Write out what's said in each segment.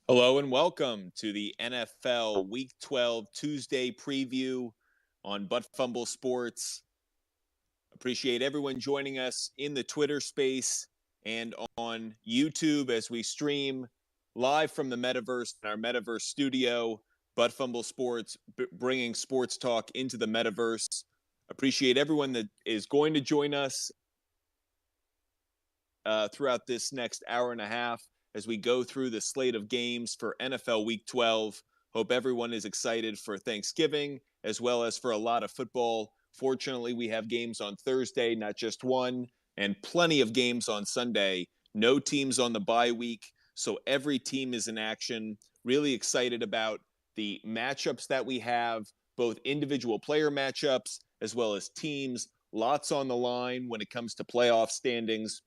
Hello and welcome to the NFL Week 12 Tuesday preview on Fumble Sports. Appreciate everyone joining us in the Twitter space and on YouTube as we stream live from the metaverse in our metaverse studio. Fumble Sports bringing sports talk into the metaverse. Appreciate everyone that is going to join us throughout this next hour and a half as we go through the slate of games for NFL Week 12. Hope everyone is excited for Thanksgiving as well as for a lot of football. Fortunately, we have games on Thursday, not just one, and plenty of games on Sunday. No teams on the bye week, so every team is in action. Really excited about the matchups that we have, both individual player matchups as well as teams. Lots on the line when it comes to playoff standings.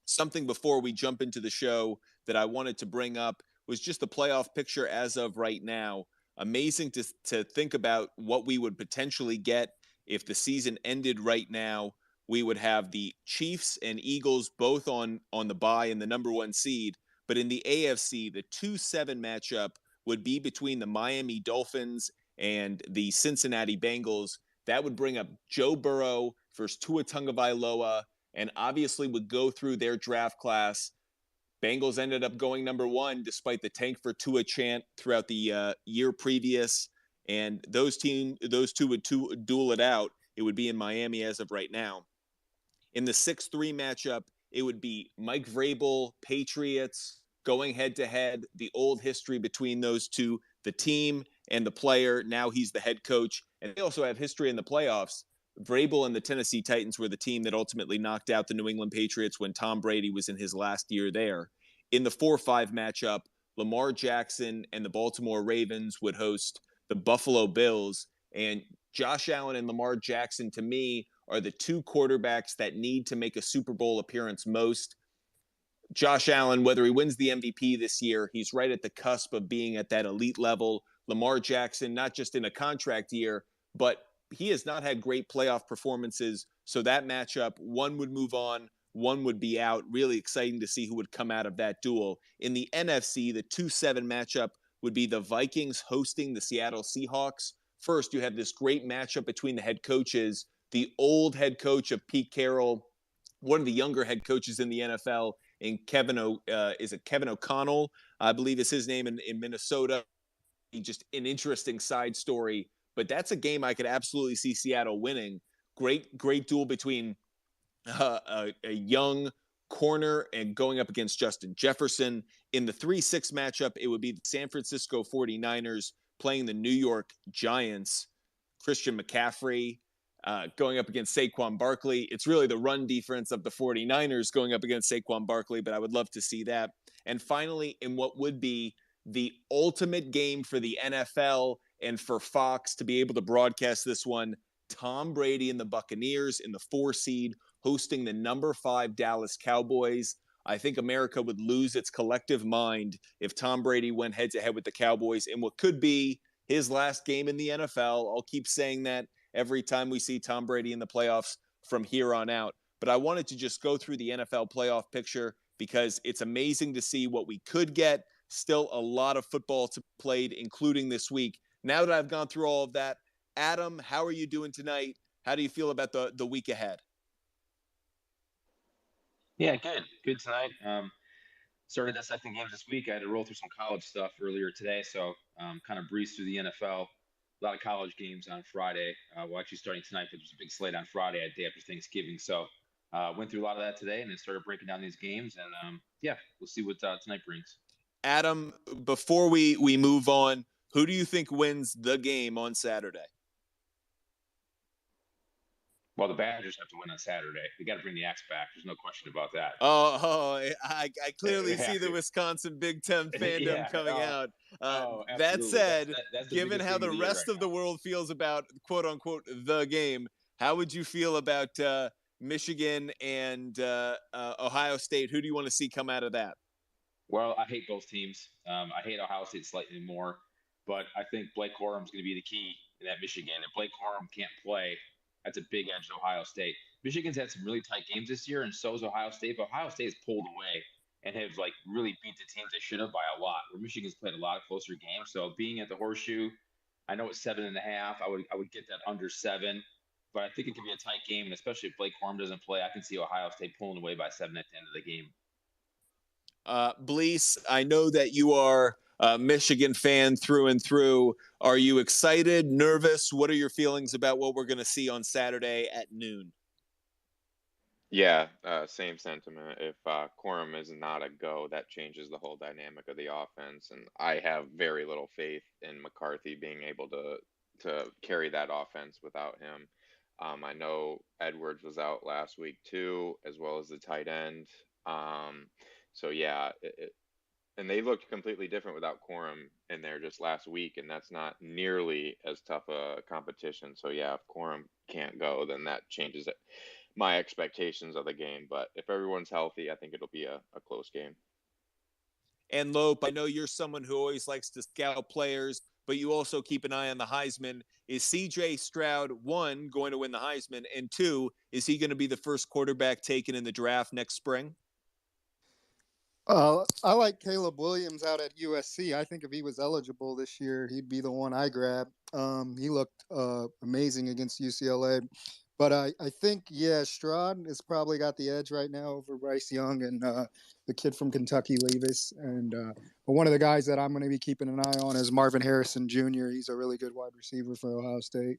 Something before we jump into the show that I wanted to bring up was just the playoff picture as of right now. Amazing to think about what we would potentially get if the season ended right now. We would have the Chiefs and Eagles both on the bye and the number one seed. But in the AFC, the 2-7 matchup would be between the Miami Dolphins and the Cincinnati Bengals. That would bring up Joe Burrow versus Tua Tagovailoa, and obviously would go through their draft class. Bengals ended up going number one despite the tank for Tua chant throughout the year previous. And those two would duel it out. It would be in Miami as of right now. In the 6-3 matchup, it would be Mike Vrabel, Patriots, going head to head, the old history between those two, the team and the player. Now he's the head coach. And they also have history in the playoffs. Vrabel and the Tennessee Titans were the team that ultimately knocked out the New England Patriots when Tom Brady was in his last year there. In the 4-5 matchup, Lamar Jackson and the Baltimore Ravens would host the Buffalo Bills. And Josh Allen and Lamar Jackson, to me, are the two quarterbacks that need to make a Super Bowl appearance most. Josh Allen, whether he wins the MVP this year, he's right at the cusp of being at that elite level. Lamar Jackson, not just in a contract year, but he has not had great playoff performances. So that matchup, one would move on, one would be out. Really exciting to see who would come out of that duel. In the NFC, the 2-7 matchup would be the Vikings hosting the Seattle Seahawks. First, you have this great matchup between the head coaches, the old head coach of Pete Carroll, one of the younger head coaches in the NFL, and Kevin O'Connell, I believe is his name in Minnesota. Just an interesting side story, but that's a game I could absolutely see Seattle winning. Great duel between a young corner and going up against Justin Jefferson. In the 3-6 matchup, it would be the San Francisco 49ers playing the New York Giants. Christian McCaffrey going up against Saquon Barkley. It's really the run defense of the 49ers going up against Saquon Barkley, but I would love to see that. And finally, in what would be the ultimate game for the NFL and for Fox to be able to broadcast this one, Tom Brady and the Buccaneers in the 4 seed hosting the number 5 Dallas Cowboys. I think America would lose its collective mind if Tom Brady went head to head with the Cowboys in what could be his last game in the NFL. I'll keep saying that every time we see Tom Brady in the playoffs from here on out. But I wanted to just go through the NFL playoff picture because it's amazing to see what we could get. Still a lot of football to be played, including this week. Now that I've gone through all of that, Adam, how are you doing tonight? How do you feel about the week ahead? Yeah, good tonight. Started the second games this week. I had to roll through some college stuff earlier today, so kind of breezed through the NFL. A lot of college games on Friday. Well, actually starting tonight, but there's a big slate on Friday, a day after Thanksgiving. So went through a lot of that today, and then started breaking down these games. And yeah, we'll see what tonight brings. Adam, before we move on, who do you think wins the game on Saturday? Well, the Badgers have to win on Saturday. They got to bring the axe back. There's no question about that. I clearly They see have the to. Wisconsin Big Ten fandom Yeah. coming out. That Absolutely. said, That's the given biggest how game of the the year rest right of the now. world feels about quote unquote the game, how would you feel about Michigan and Ohio State? Who do you want to see come out of that? Well, I hate both teams. I hate Ohio State slightly more, but I think Blake Corum's going to be the key in that Michigan. If Blake Corum can't play, that's a big edge to Ohio State. Michigan's had some really tight games this year, and so has Ohio State. But Ohio State has pulled away and have like really beat the teams they should have by a lot. Where Michigan's played a lot of closer games. So being at the Horseshoe, I know it's 7.5. I would get that under 7, but I think it could be a tight game, and especially if Blake Corum doesn't play, I can see Ohio State pulling away by 7 at the end of the game. Blease, I know that you are a Michigan fan through and through. Are you excited, nervous? What are your feelings about what we're going to see on Saturday at noon? Yeah, same sentiment. If Corum is not a go, that changes the whole dynamic of the offense, and I have very little faith in McCarthy being able to carry that offense without him. I know Edwards was out last week too, as well as the tight end. So yeah, and they looked completely different without Corum in there just last week, and that's not nearly as tough a competition. So yeah, if Corum can't go, then that changes it, my expectations of the game. But if everyone's healthy, I think it'll be a close game. And Lope, I know you're someone who always likes to scout players, but you also keep an eye on the Heisman. Is CJ Stroud, one, going to win the Heisman? And two, is he going to be the first quarterback taken in the draft next spring? I like Caleb Williams out at USC. I think if he was eligible this year, he'd be the one I grab. He looked amazing against UCLA. But I think, Stroud has probably got the edge right now over Bryce Young and the kid from Kentucky, Levis. And but one of the guys that I'm going to be keeping an eye on is Marvin Harrison Jr. He's a really good wide receiver for Ohio State.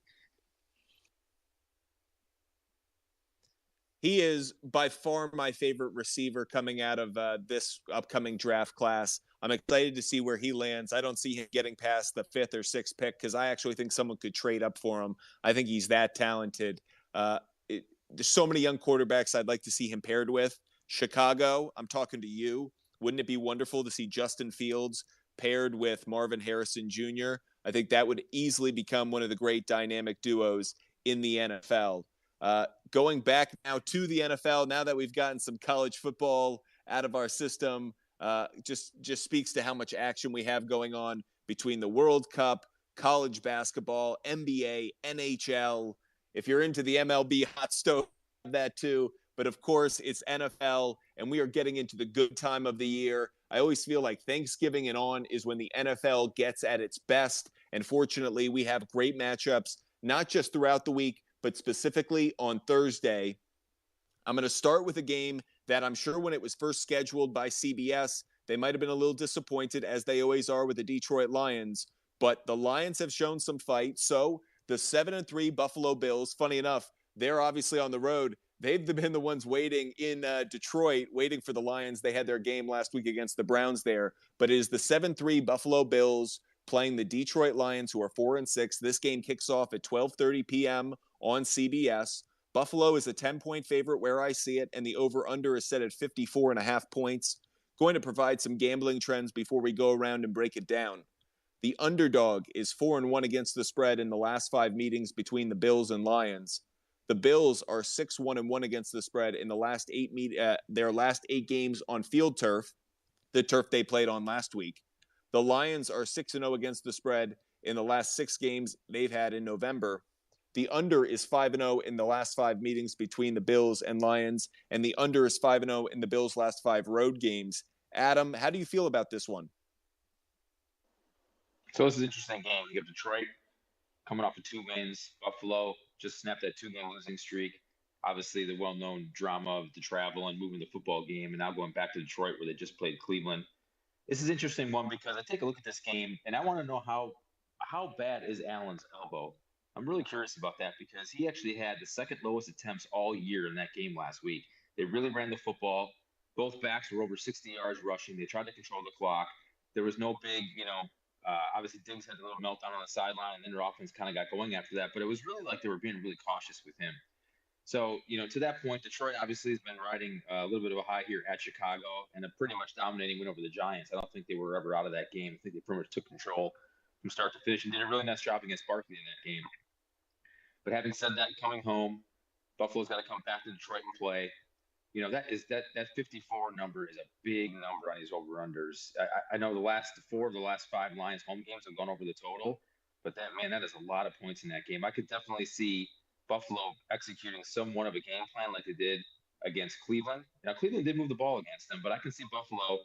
He is by far my favorite receiver coming out of this upcoming draft class. I'm excited to see where he lands. I don't see him getting past the 5th or 6th pick because I actually think someone could trade up for him. I think he's that talented. There's so many young quarterbacks I'd like to see him paired with. Chicago, I'm talking to you. Wouldn't it be wonderful to see Justin Fields paired with Marvin Harrison Jr.? I think that would easily become one of the great dynamic duos in the NFL. Going back now to the NFL, now that we've gotten some college football out of our system, just speaks to how much action we have going on between the World Cup, college basketball, NBA, NHL. If you're into the MLB hot stove, that too. But of course, it's NFL, and we are getting into the good time of the year. I always feel like Thanksgiving and on is when the NFL gets at its best. And fortunately, we have great matchups, not just throughout the week, but specifically on Thursday. I'm going to start with a game that I'm sure when it was first scheduled by CBS, they might have been a little disappointed, as they always are with the Detroit Lions. But the Lions have shown some fight. So the 7-3 Buffalo Bills, funny enough, they're obviously on the road. They've been the ones waiting in Detroit, waiting for the Lions. They had their game last week against the Browns there. But it is the 7-3 Buffalo Bills playing the Detroit Lions, who are 4-6. This game kicks off at 12:30 p.m. on CBS. Buffalo is a 10-point favorite where I see it, and the over-under is set at 54.5 points. Going to provide some gambling trends before we go around and break it down. The underdog is 4-1 against the spread in the last 5 meetings between the Bills and Lions. The Bills are 6-1 against the spread in the last 8 their last 8 games on field turf, the turf they played on last week. The Lions are 6-0 against the spread in the last 6 games they've had in November. The under is 5-0 in the last 5 meetings between the Bills and Lions, and the under is 5-0 in the Bills' last 5 road games. Adam, how do you feel about this one? So this is an interesting game. You have Detroit coming off of 2 wins. Buffalo just snapped that 2-game losing streak. Obviously, the well-known drama of the travel and moving the football game, and now going back to Detroit where they just played Cleveland. This is an interesting one because I take a look at this game, and I want to know how bad is Allen's elbow. I'm really curious about that because he actually had the second lowest attempts all year in that game last week. They really ran the football. Both backs were over 60 yards rushing. They tried to control the clock. There was no big, obviously Diggs had a little meltdown on the sideline, and then their offense kind of got going after that. But it was really like they were being really cautious with him. So, to that point, Detroit obviously has been riding a little bit of a high here at Chicago and a pretty much dominating win over the Giants. I don't think they were ever out of that game. I think they pretty much took control from start to finish and did a really nice job against Barkley in that game. But having said that, coming home, Buffalo's got to come back to Detroit and play. That 54 number is a big number on these over-unders. I know the 4 of the last 5 Lions home games have gone over the total, but that is a lot of points in that game. I could definitely see Buffalo executing somewhat of a game plan like they did against Cleveland. Now, Cleveland did move the ball against them, but I can see Buffalo,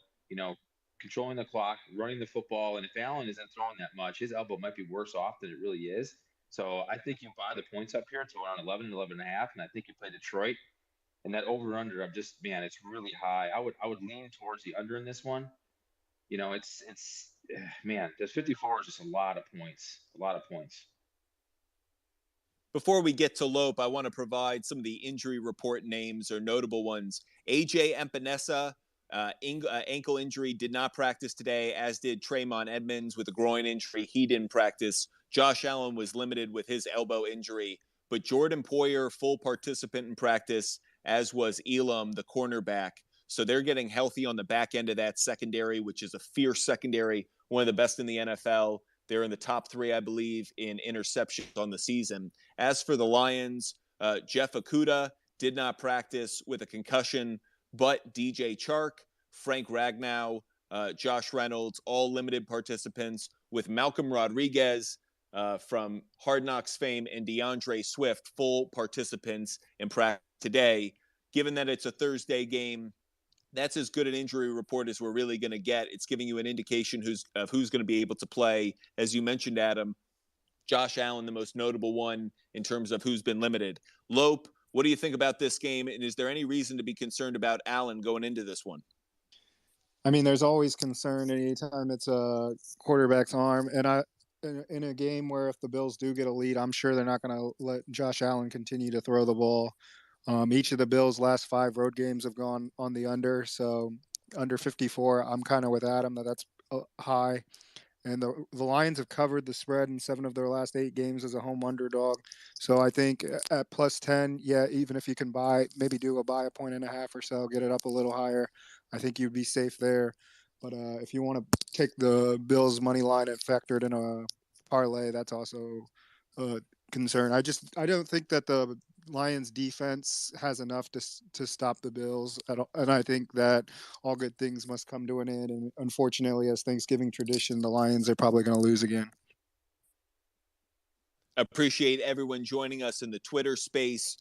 controlling the clock, running the football. And if Allen isn't throwing that much, his elbow might be worse off than it really is. So I think you buy the points up here to around 11, 11 and a half. And I think you play Detroit. And that over under, it's really high. I would lean towards the under in this one. Man, this 54 is just a lot of points. A lot of points. Before we get to Lope, I want to provide some of the injury report names or notable ones. AJ Epinesa, ankle injury, did not practice today, as did Traymon Edmonds with a groin injury. He didn't practice. Josh Allen was limited with his elbow injury, but Jordan Poyer, full participant in practice, as was Elam, the cornerback. So they're getting healthy on the back end of that secondary, which is a fierce secondary, one of the best in the NFL. They're in the top 3, I believe, in interceptions on the season. As for the Lions, Jeff Okudah did not practice with a concussion, but DJ Chark, Frank Ragnow, Josh Reynolds, all limited participants, with Malcolm Rodriguez from Hard Knocks fame and DeAndre Swift, full participants in practice today. Given that it's a Thursday game, that's as good an injury report as we're really going to get. It's giving you an indication of who's going to be able to play. As you mentioned, Adam, Josh Allen, the most notable one in terms of who's been limited. Lope, what do you think about this game? And is there any reason to be concerned about Allen going into this one? I mean, there's always concern anytime it's a quarterback's arm. And in a game where if the Bills do get a lead, I'm sure they're not going to let Josh Allen continue to throw the ball. Each of the Bills' last 5 road games have gone on the under, so under 54. I'm kind of with Adam that's high. And the Lions have covered the spread in 7 of their last 8 games as a home underdog. So I think at plus 10, yeah, even if you can buy a 1.5 or so, get it up a little higher, I think you'd be safe there. But if you want to take the Bills money line and factor it in a parlay, that's also a concern. I don't think that the Lions defense has enough to stop the Bills at all, and I think that all good things must come to an end. And unfortunately, as Thanksgiving tradition, the Lions are probably going to lose again. Appreciate everyone joining us in the Twitter space.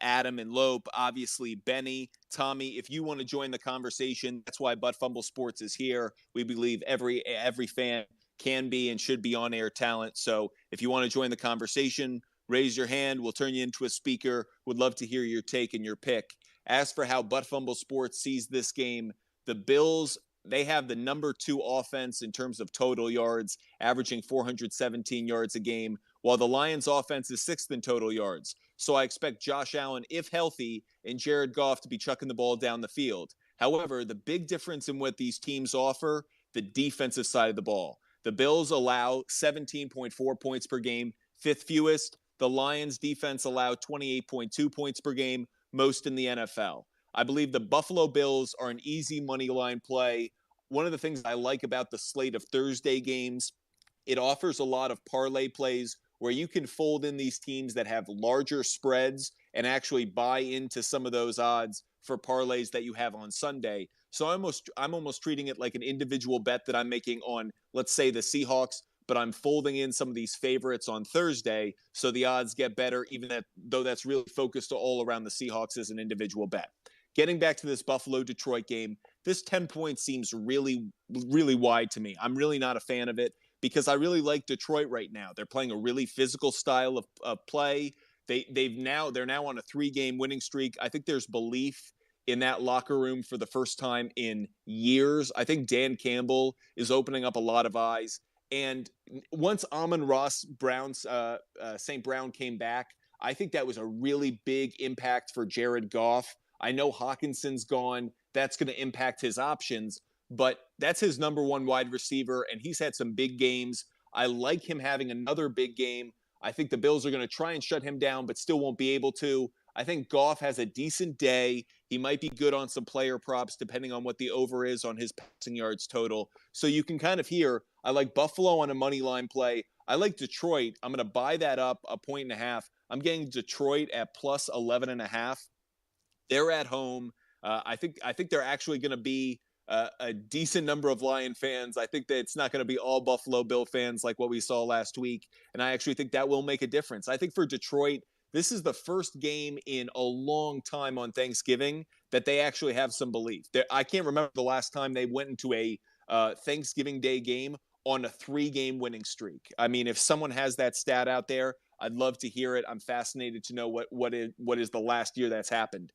Adam and Lope, obviously Benny, Tommy. If you want to join the conversation, that's why Butt Fumble Sports is here. We believe every fan can be and should be on-air talent. So if you want to join the conversation, raise your hand. We'll turn you into a speaker. Would love to hear your take and your pick. As for how Butt Fumble Sports sees this game, the Bills, they have the number 2 offense in terms of total yards, averaging 417 yards a game, while the Lions offense is 6th in total yards. So I expect Josh Allen, if healthy, and Jared Goff to be chucking the ball down the field. However, the big difference in what these teams offer, the defensive side of the ball. The Bills allow 17.4 points per game, 5th fewest. The Lions defense allowed 28.2 points per game, most in the NFL. I believe the Buffalo Bills are an easy money line play. One of the things I like about the slate of Thursday games, it offers a lot of parlay plays where you can fold in these teams that have larger spreads and actually buy into some of those odds for parlays that you have on Sunday. So I'm almost treating it like an individual bet that I'm making on, let's say, the Seahawks, but I'm folding in some of these favorites on Thursday, so the odds get better, though that's really focused all around the Seahawks as an individual bet. Getting back to this Buffalo-Detroit game, this 10 points seems really, really wide to me. I'm really not a fan of it because I really like Detroit right now. They're playing a really physical style of play. They're now on a 3-game winning streak. I think there's belief in that locker room for the first time in years. I think Dan Campbell is opening up a lot of eyes. And once Amon-Ra St. Brown came back, I think that was a really big impact for Jared Goff. I know Hawkinson's gone. That's going to impact his options, but that's his number 1 wide receiver, and he's had some big games. I like him having another big game. I think the Bills are going to try and shut him down, but still won't be able to. I think Goff has a decent day. He might be good on some player props, depending on what the over is on his passing yards total. So you can kind of hear, I like Buffalo on a money line play. I like Detroit. I'm going to buy that up 1.5. I'm getting Detroit at plus 11.5. They're at home. I think they're actually going to be a decent number of Lion fans. I think that it's not going to be all Buffalo Bill fans like what we saw last week. And I actually think that will make a difference. I think for Detroit, this is the first game in a long time on Thanksgiving that they actually have some belief. I can't remember the last time they went into a Thanksgiving Day game on a 3-game winning streak. I mean, if someone has that stat out there, I'd love to hear it. I'm fascinated to know what is the last year that's happened.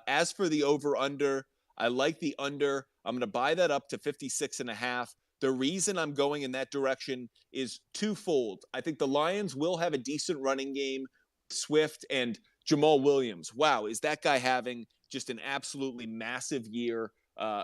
As for the over-under, I like the under. I'm going to buy that up to 56.5. The reason I'm going in that direction is twofold. I think the Lions will have a decent running game. Swift and Jamal Williams. Wow, is that guy having just an absolutely massive year?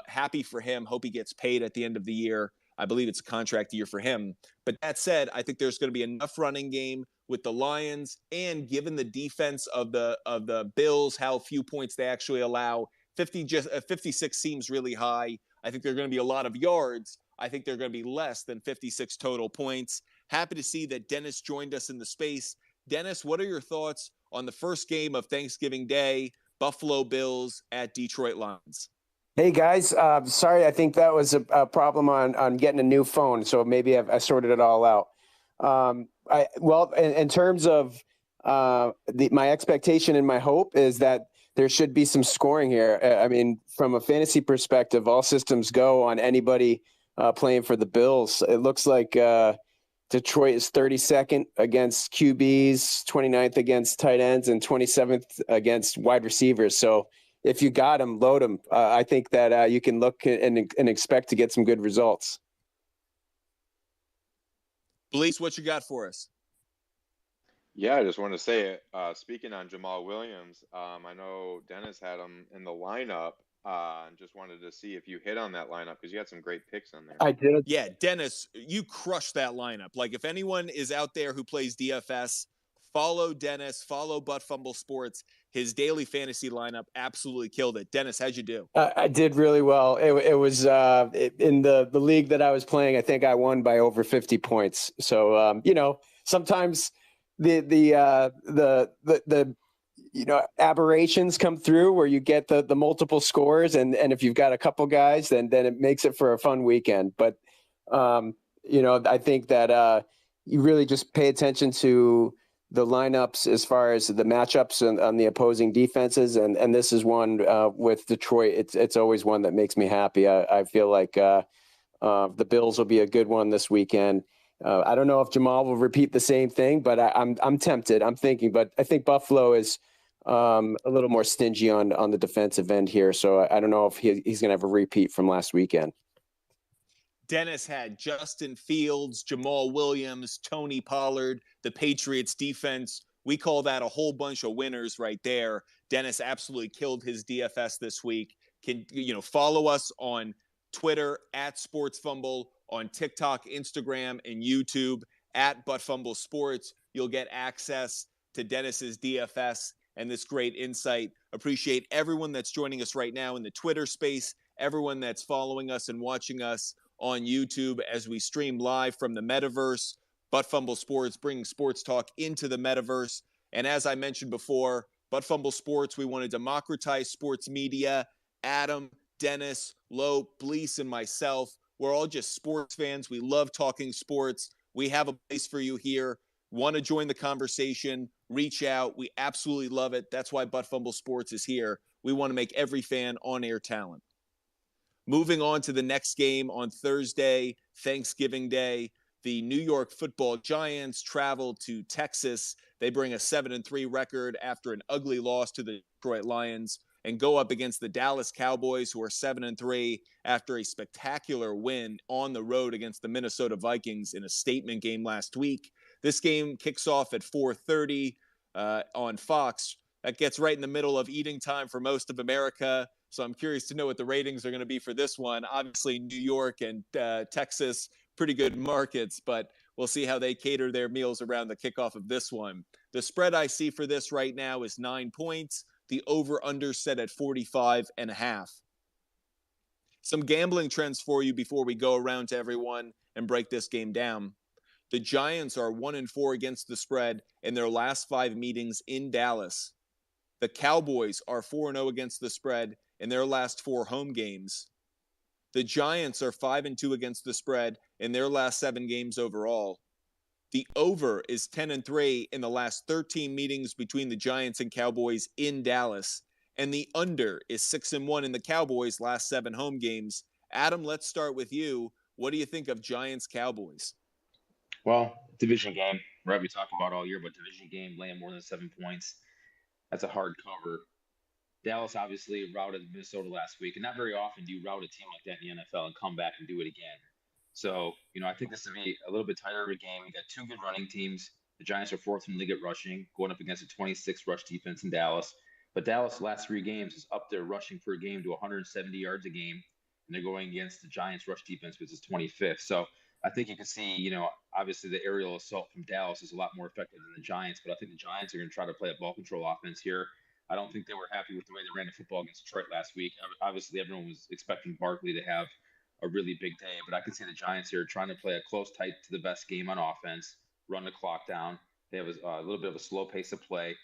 Happy for him. Hope he gets paid at the end of the year. I believe it's a contract year for him. But that said, I think there's going to be enough running game with the Lions, and given the defense of the Bills, how few points they actually allow, 56 seems really high. I think there are going to be a lot of yards. I think they're going to be less than 56 total points. Happy to see that Dennis joined us in the space. Dennis, what are your thoughts on the first game of Thanksgiving Day, Buffalo Bills at Detroit Lions? Hey guys, sorry, I think that was a problem on getting a new phone, so maybe I sorted it all out. In terms of my expectation and my hope is that there should be some scoring here. I mean, from a fantasy perspective, all systems go on anybody playing for the Bills. It looks like Detroit is 32nd against QBs, 29th against tight ends, and 27th against wide receivers. So if you got them, load them. I think that you can look and expect to get some good results. Blease, what you got for us? Yeah, I just want to say, speaking on Jamal Williams, I know Dennis had him in the lineup, and just wanted to see if you hit on that lineup because you had some great picks on there. I did. Yeah, Dennis, you crushed that lineup. Like, if anyone is out there who plays DFS, follow Dennis, follow Butt Fumble Sports. His daily fantasy lineup absolutely killed it. Dennis, how'd you do? I did really well. It was in the league that I was playing. I think I won by over 50 points. So sometimes the aberrations come through where you get the multiple scores, and if you've got a couple guys, then it makes it for a fun weekend. But I think that you really just pay attention to the lineups as far as the matchups on the opposing defenses, and this is one with Detroit. It's always one that makes me happy. I feel like the Bills will be a good one this weekend. I don't know if Jamal will repeat the same thing, but I'm tempted. I'm thinking, but I think Buffalo is a little more stingy on the defensive end here. So I don't know if he's going to have a repeat from last weekend. Dennis had Justin Fields, Jamal Williams, Tony Pollard, the Patriots defense. We call that a whole bunch of winners right there. Dennis absolutely killed his DFS this week. Can follow us on Twitter at Sports Fumble, on TikTok, Instagram, and YouTube at Butt Fumble Sports. You'll get access to Dennis's DFS and this great insight. Appreciate everyone that's joining us right now in the Twitter space, everyone that's following us and watching us on YouTube as we stream live from the metaverse. Butt Fumble Sports, bringing sports talk into the metaverse. And as I mentioned before, Butt Fumble Sports, we want to democratize sports media. Adam, Dennis, Lope, Blease, and myself, we're all just sports fans. We love talking sports. We have a place for you here. Want to join the conversation, reach out. We absolutely love it. That's why Butt Fumble Sports is here. We want to make every fan on-air talent. Moving on to the next game on Thursday, Thanksgiving Day, the New York Football Giants travel to Texas. They bring a 7-3 record after an ugly loss to the Detroit Lions and go up against the Dallas Cowboys, who are 7-3 after a spectacular win on the road against the Minnesota Vikings in a statement game last week. This game kicks off at 4:30 on Fox. That gets right in the middle of eating time for most of America. So I'm curious to know what the ratings are going to be for this one. Obviously, New York and Texas, pretty good markets, but we'll see how they cater their meals around the kickoff of this one. The spread I see for this right now is 9 points. The over-under set at 45.5. Some gambling trends for you before we go around to everyone and break this game down. The Giants are 1-4 against the spread in their last 5 meetings in Dallas. The Cowboys are 4-0 against the spread in their last 4 home games. The Giants are 5-2 against the spread in their last 7 games overall. The over is 10-3 in the last 13 meetings between the Giants and Cowboys in Dallas. And the under is 6-1 in the Cowboys' last 7 home games. Adam, let's start with you. What do you think of Giants Cowboys? Well, division game, right? We talk about all year, but division game, laying more than 7 points. That's a hard cover. Dallas obviously routed Minnesota last week, and not very often do you rout a team like that in the NFL and come back and do it again. So, I think this will be a little bit tighter of a game. You got 2 good running teams. The Giants are 4th in the league at rushing, going up against a 26th rush defense in Dallas. But Dallas' last 3 games is up there rushing per game to 170 yards a game, and they're going against the Giants' rush defense, which is 25th. So I think you can see, obviously the aerial assault from Dallas is a lot more effective than the Giants, but I think the Giants are going to try to play a ball control offense here. I don't think they were happy with the way they ran the football against Detroit last week. Obviously, everyone was expecting Barkley to have a really big day, but I can see the Giants here trying to play a close, tight to the best game on offense, run the clock down. They have a little bit of a slow pace of play.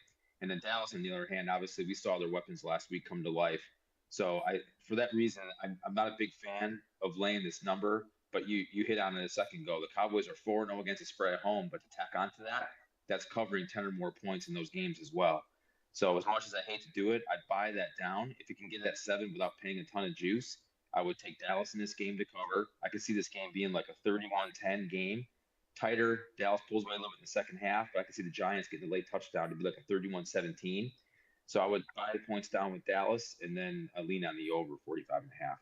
And then Dallas, on the other hand, obviously we saw their weapons last week come to life. So for that reason, I'm not a big fan of laying this number, but you hit on it a second ago. The Cowboys are 4-0 against the spread at home, but to tack onto that, that's covering 10 or more points in those games as well. So as much as I hate to do it, I'd buy that down. If you can get that 7 without paying a ton of juice, I would take Dallas in this game to cover. I could see this game being like a 31-10 game. Tighter, Dallas pulls away a little bit in the second half, but I could see the Giants getting a late touchdown to be like a 31-17. So I would buy the points down with Dallas, and then I lean on the over 45.5.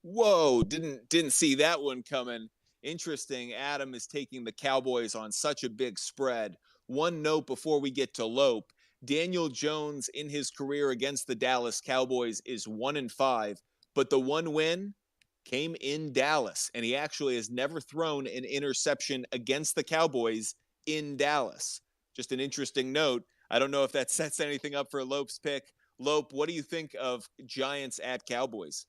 Whoa, didn't see that one coming. Interesting. Adam is taking the Cowboys on such a big spread. One note before we get to Lope. Daniel Jones in his career against the Dallas Cowboys is 1-5, but the one win came in Dallas, and he actually has never thrown an interception against the Cowboys in Dallas. Just an interesting note. I don't know if that sets anything up for Lope's pick. Lope, what do you think of Giants at Cowboys?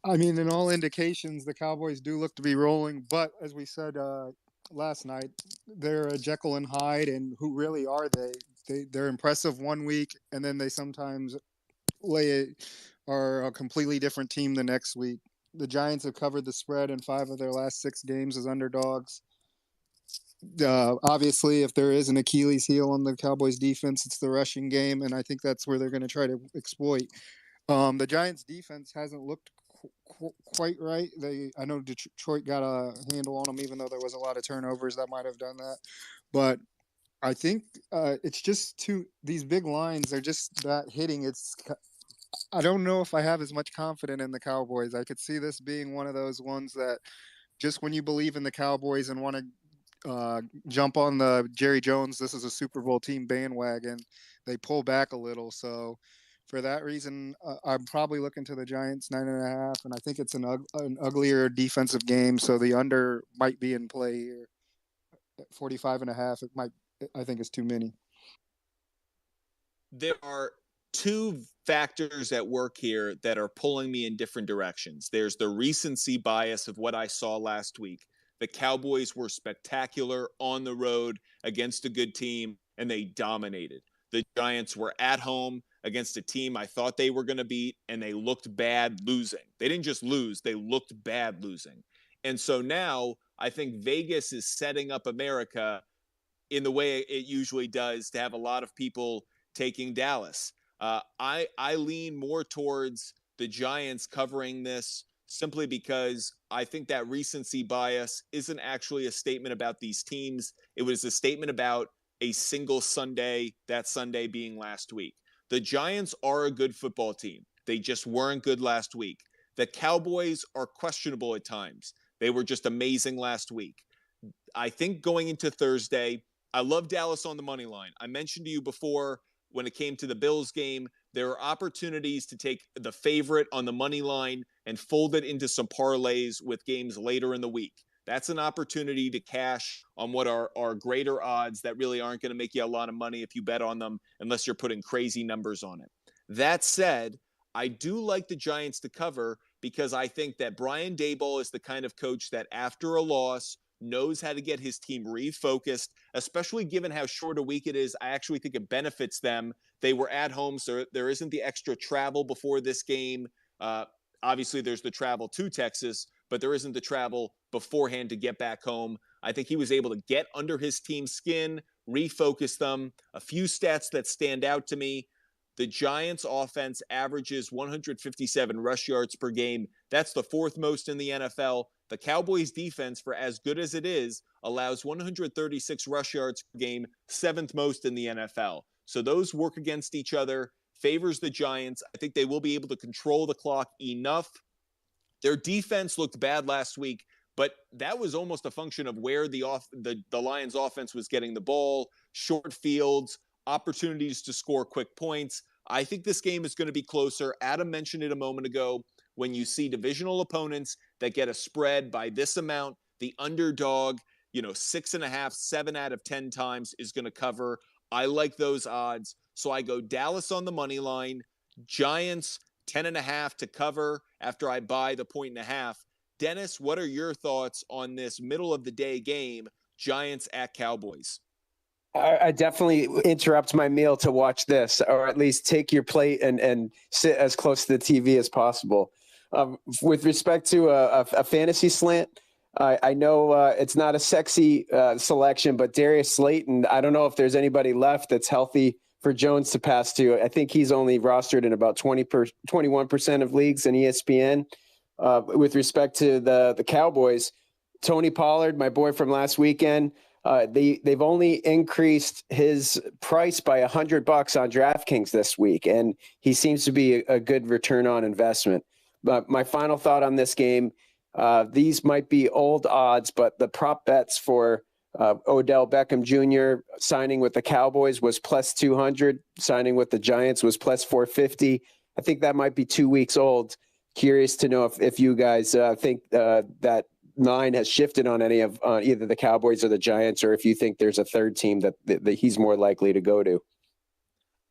I mean, in all indications, the Cowboys do look to be rolling, but as we said last night, they're a Jekyll and Hyde, and who really are they? They're impressive one week, and then they sometimes are a completely different team the next week. The Giants have covered the spread in 5 of their last 6 games as underdogs. Obviously, if there is an Achilles heel on the Cowboys defense, it's the rushing game, and I think that's where they're going to try to exploit. The Giants defense hasn't looked quite right. I know Detroit got a handle on them, even though there was a lot of turnovers that might have done that. But I think it's just these big lines are just that hitting. I don't know if I have as much confidence in the Cowboys. I could see this being one of those ones that just when you believe in the Cowboys and want to jump on the Jerry Jones, this is a Super Bowl team bandwagon, they pull back a little. So for that reason, I'm probably looking to the Giants 9.5, and I think it's an uglier defensive game. So the under might be in play here at 45.5. I think it's too many. There are 2 factors at work here that are pulling me in different directions. There's the recency bias of what I saw last week. The Cowboys were spectacular on the road against a good team, and they dominated. The Giants were at home against a team I thought they were going to beat, and they looked bad losing. They didn't just lose, they looked bad losing. And so now I think Vegas is setting up America in the way it usually does to have a lot of people taking Dallas. I lean more towards the Giants covering this simply because I think that recency bias isn't actually a statement about these teams. It was a statement about a single Sunday, that Sunday being last week. The Giants are a good football team. They just weren't good last week. The Cowboys are questionable at times. They were just amazing last week. I think going into Thursday, I love Dallas on the money line. I mentioned to you before when it came to the Bills game, there are opportunities to take the favorite on the money line and fold it into some parlays with games later in the week. That's an opportunity to cash on what are greater odds that really aren't going to make you a lot of money if you bet on them, unless you're putting crazy numbers on it. That said, I do like the Giants to cover because I think that Brian Daboll is the kind of coach that after a loss knows how to get his team refocused, especially given how short a week it is. I actually think it benefits them. They were at home, so there isn't the extra travel before this game. Obviously, there's the travel to Texas, but there isn't the travel beforehand to get back home. I think he was able to get under his team's skin, refocus them. A few stats that stand out to me. The Giants offense averages 157 rush yards per game. That's the fourth most in the NFL. The Cowboys defense, for as good as it is, allows 136 rush yards per game, seventh most in the NFL. So those work against each other, favors the Giants. I think they will be able to control the clock enough. Their defense looked bad last week, but that was almost a function of where the Lions offense was getting the ball, short fields, opportunities to score quick points. I think this game is going to be closer. Adam mentioned it a moment ago. When you see divisional opponents that get a spread by this amount, the underdog, 6.5, 7 out of 10 times is going to cover. I like those odds. So I go Dallas on the money line, Giants 10.5 to cover after I buy the 1.5. Dennis, what are your thoughts on this middle of the day game, Giants at Cowboys? I definitely interrupt my meal to watch this, or at least take your plate and sit as close to the TV as possible. With respect to a fantasy slant, I know it's not a sexy selection, but Darius Slayton, I don't know if there's anybody left that's healthy for Jones to pass to. I think he's only rostered in about 21% of leagues in ESPN. With respect to the Cowboys, Tony Pollard, my boy from last weekend, they've only increased his price by $100 on DraftKings this week, and he seems to be a good return on investment. But my final thought on this game, these might be old odds, but the prop bets for Odell Beckham Jr. signing with the Cowboys was plus 200, signing with the Giants was plus 450. I think that might be 2 weeks old. Curious to know if you guys think that line has shifted on any of either the Cowboys or the Giants, or if you think there's a third team that he's more likely to go to.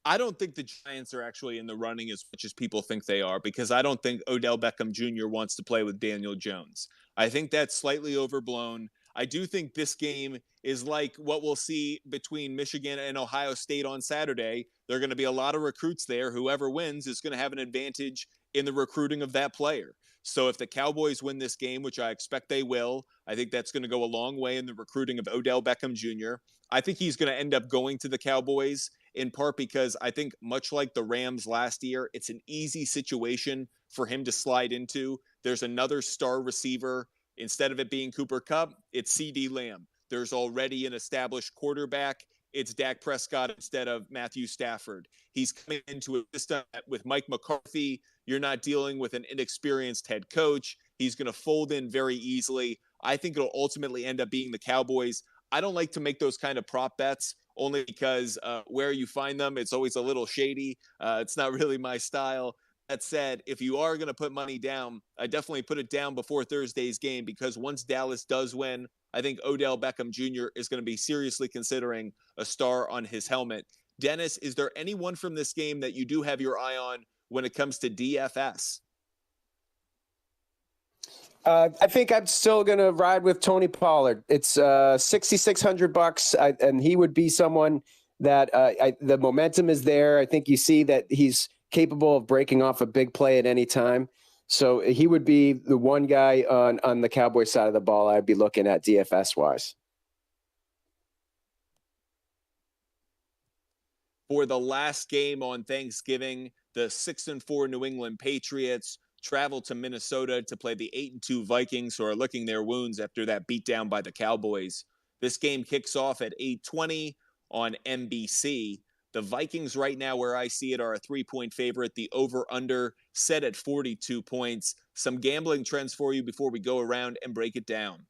I don't think the Giants are actually in the running as much as people think they are, because I don't think Odell Beckham Jr. wants to play with Daniel Jones. I think that's slightly overblown. I do think this game is like what we'll see between Michigan and Ohio State on Saturday. There are going to be a lot of recruits there. Whoever wins is going to have an advantage in the recruiting of that player. So if the Cowboys win this game, which I expect they will, I think that's going to go a long way in the recruiting of Odell Beckham Jr. I think he's going to end up going to the Cowboys, in part because I think, much like the Rams last year, it's an easy situation for him to slide into. There's another star receiver. Instead of it being Cooper Kupp, it's CeeDee Lamb. There's already an established quarterback. It's Dak Prescott instead of Matthew Stafford. He's coming into a system with Mike McCarthy. You're not dealing with an inexperienced head coach. He's going to fold in very easily. I think it'll ultimately end up being the Cowboys. I don't like to make those kind of prop bets, only because where you find them, it's always a little shady. It's not really my style. That said, if you are going to put money down, I definitely put it down before Thursday's game, because once Dallas does win, I think Odell Beckham Jr. is going to be seriously considering a star on his helmet. Dennis, is there anyone from this game that you do have your eye on when it comes to DFS? I think I'm still going to ride with Tony Pollard. It's $6,600, and he would be someone that the momentum is there. I think you see that he's capable of breaking off a big play at any time. So he would be the one guy on the Cowboys side of the ball I'd be looking at DFS-wise. For the last game on Thanksgiving, the 6-4 New England Patriots travel to Minnesota to play the 8-2 Vikings, who are licking their wounds after that beatdown by the Cowboys. This game kicks off at 8:20 on NBC. The Vikings right now, where I see it, are a 3-point favorite. The over-under set at 42 points. Some gambling trends for you before we go around and break it down.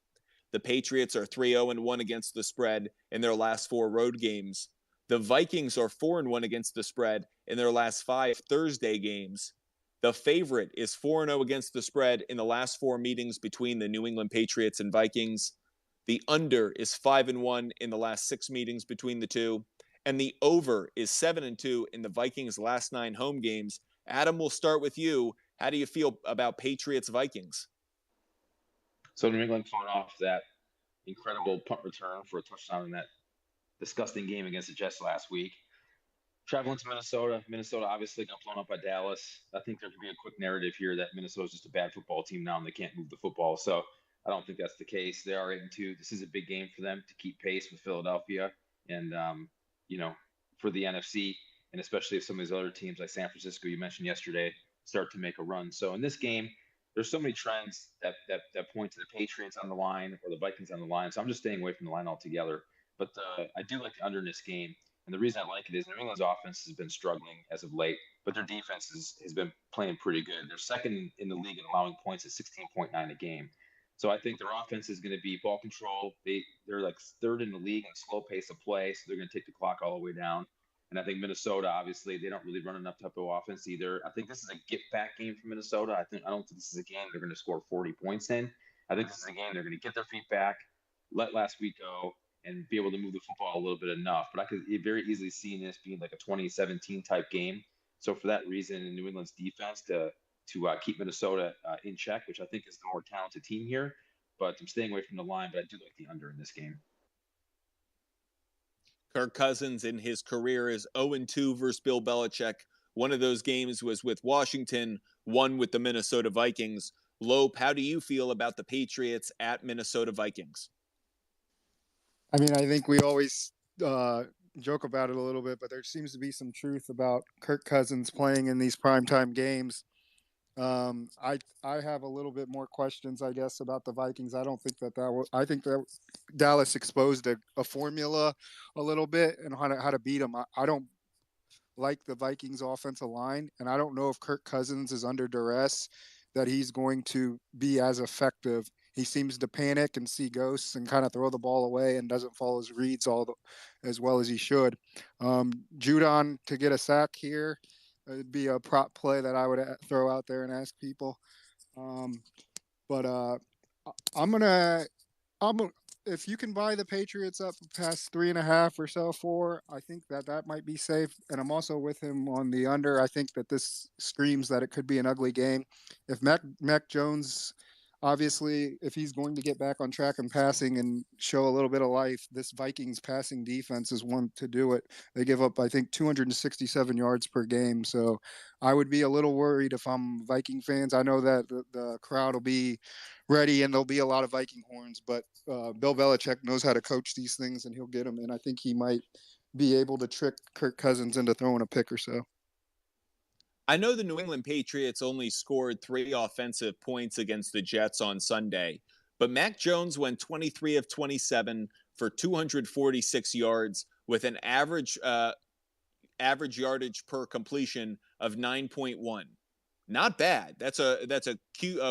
The Patriots are 3-0-1 against the spread in their last 4 road games. The Vikings are 4-1 against the spread in their last 5 Thursday games. The favorite is 4-0 against the spread in the last 4 meetings between the New England Patriots and Vikings. The under is 5-1 in the last 6 meetings between the two. And the over is 7-2 in the Vikings' last 9 home games. Adam, we'll start with you. How do you feel about Patriots-Vikings? So New England coming off that incredible punt return for a touchdown in that disgusting game against the Jets last week. Traveling to Minnesota. Minnesota obviously got blown up by Dallas. I think there could be a quick narrative here that Minnesota's just a bad football team now and they can't move the football. So I don't think that's the case. They are 8-2. This is a big game for them to keep pace with Philadelphia and for the NFC, and especially if some of these other teams like San Francisco you mentioned yesterday start to make a run. So in this game, there's so many trends that point to the Patriots on the line or the Vikings on the line. So I'm just staying away from the line altogether. But I do like the under in this game. And the reason I like it is New England's offense has been struggling as of late, but their defense has been playing pretty good. They're second in the league in allowing points at 16.9 a game. So I think their offense is going to be ball control. They're like third in the league in slow pace of play, so they're going to take the clock all the way down. And I think Minnesota, obviously, they don't really run enough type of offense either. I think this is a get-back game for Minnesota. I don't think this is a game they're going to score 40 points in. I think this is a game they're going to get their feet back, let last week go, and be able to move the football a little bit enough. But I could very easily see this being like a 2017 type game. So for that reason, New England's defense to keep Minnesota in check, which I think is the more talented team here. But I'm staying away from the line, but I do like the under in this game. Kirk Cousins in his career is 0-2 versus Bill Belichick. One of those games was with Washington, one with the Minnesota Vikings. Lope, how do you feel about the Patriots at Minnesota Vikings? I mean, I think we always joke about it a little bit, but there seems to be some truth about Kirk Cousins playing in these primetime games. I have a little bit more questions, I guess, about the Vikings. I don't think I think that Dallas exposed a formula a little bit and how to beat them. I don't like the Vikings offensive line, and I don't know if Kirk Cousins is under duress that he's going to be as effective. He seems to panic and see ghosts and kind of throw the ball away and doesn't follow his reads as well as he should. Judon to get a sack here, it'd be a prop play that I would throw out there and ask people. But if you can buy the Patriots up past 3.5 or so 4, I think that might be safe. And I'm also with him on the under. I think that this screams that it could be an ugly game. If Mac Jones, obviously, if he's going to get back on track and passing and show a little bit of life, this Vikings passing defense is one to do it. They give up, I think, 267 yards per game. So I would be a little worried if I'm Viking fans. I know that the crowd will be ready and there'll be a lot of Viking horns, but Bill Belichick knows how to coach these things and he'll get them. And I think he might be able to trick Kirk Cousins into throwing a pick or so. I know the New England Patriots only scored 3 offensive points against the Jets on Sunday, but Mac Jones went 23 of 27 for 246 yards with an average yardage per completion of 9.1. Not bad. That's a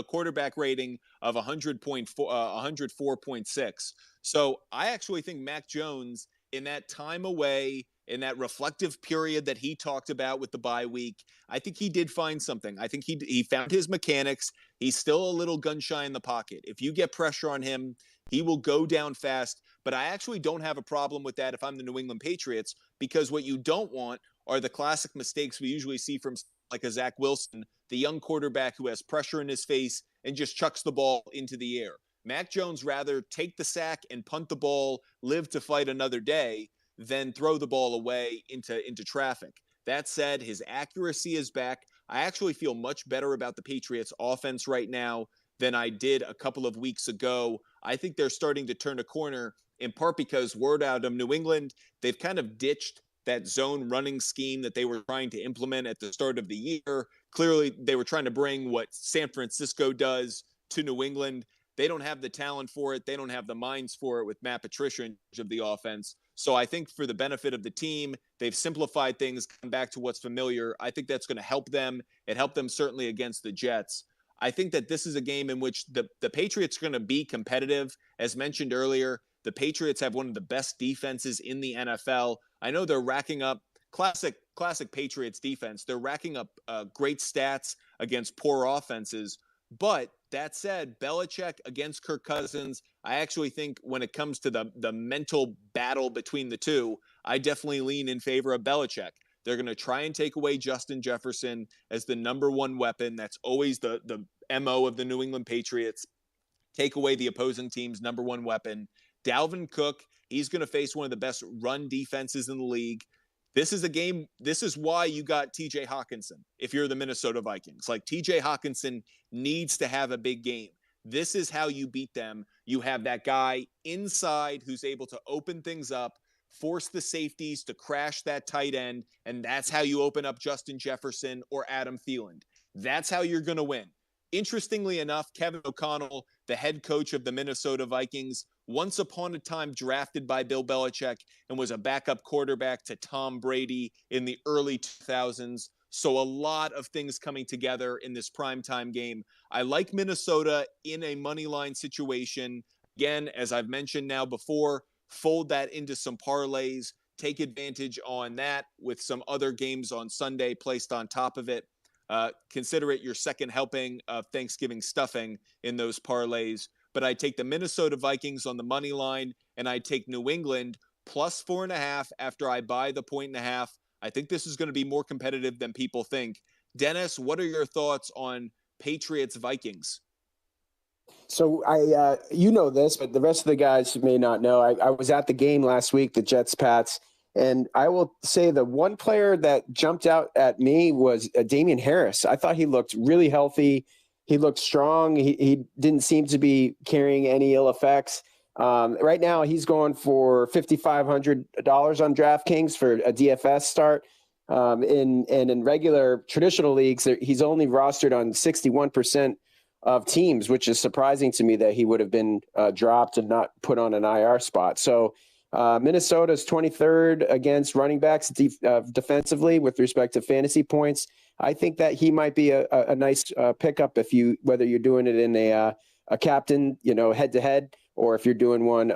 quarterback rating of 104.6. So I actually think Mac Jones, in that time away, in that reflective period that he talked about with the bye week, I think he did find something. I think he found his mechanics. He's still a little gun shy in the pocket. If you get pressure on him, he will go down fast. But I actually don't have a problem with that if I'm the New England Patriots, because what you don't want are the classic mistakes we usually see from like a Zach Wilson, the young quarterback who has pressure in his face and just chucks the ball into the air. Mac Jones rather take the sack and punt the ball, live to fight another day, than throw the ball away into traffic. That said, his accuracy is back. I actually feel much better about the Patriots offense right now than I did a couple of weeks ago. I think they're starting to turn a corner, in part because word out of New England, they've kind of ditched that zone running scheme that they were trying to implement at the start of the year. Clearly, they were trying to bring what San Francisco does to New England. They don't have the talent for it. They don't have the minds for it with Matt Patricia in charge of the offense. So I think for the benefit of the team, they've simplified things, come back to what's familiar. I think that's going to help them. It helped them certainly against the Jets. I think that this is a game in which the Patriots are going to be competitive. As mentioned earlier, the Patriots have one of the best defenses in the NFL. I know they're racking up classic Patriots defense. They're racking up great stats against poor offenses. But that said, Belichick against Kirk Cousins, I actually think when it comes to the mental battle between the two, I definitely lean in favor of Belichick. They're going to try and take away Justin Jefferson as the number one weapon. That's always the MO of the New England Patriots. Take away the opposing team's number one weapon. Dalvin Cook, he's going to face one of the best run defenses in the league. This is a game. This is why you got TJ Hawkinson. If you're the Minnesota Vikings, like TJ Hawkinson needs to have a big game. This is how you beat them. You have that guy inside who's able to open things up, force the safeties to crash that tight end, and that's how you open up Justin Jefferson or Adam Thielen. That's how you're going to win. Interestingly enough, Kevin O'Connell, the head coach of the Minnesota Vikings, once upon a time drafted by Bill Belichick and was a backup quarterback to Tom Brady in the early 2000s. So a lot of things coming together in this primetime game. I like Minnesota in a money line situation. Again, as I've mentioned now before, fold that into some parlays, take advantage on that with some other games on Sunday placed on top of it. Consider it your second helping of Thanksgiving stuffing in those parlays. But I take the Minnesota Vikings on the money line, and I take New England plus 4.5 after I buy the 1.5. I think this is going to be more competitive than people think. Dennis, what are your thoughts on Patriots Vikings? So you know this, but the rest of the guys may not know. I was at the game last week, the Jets Pats, and I will say the one player that jumped out at me was Damian Harris. I thought he looked really healthy. He looked strong. He didn't seem to be carrying any ill effects. Right now, he's going for $5,500 on DraftKings for a DFS start. In regular traditional leagues, he's only rostered on 61% of teams, which is surprising to me that he would have been dropped and not put on an IR spot. So Minnesota's 23rd against running backs defensively with respect to fantasy points. I think that he might be a nice pickup whether you're doing it in a captain, head to head, or if you're doing one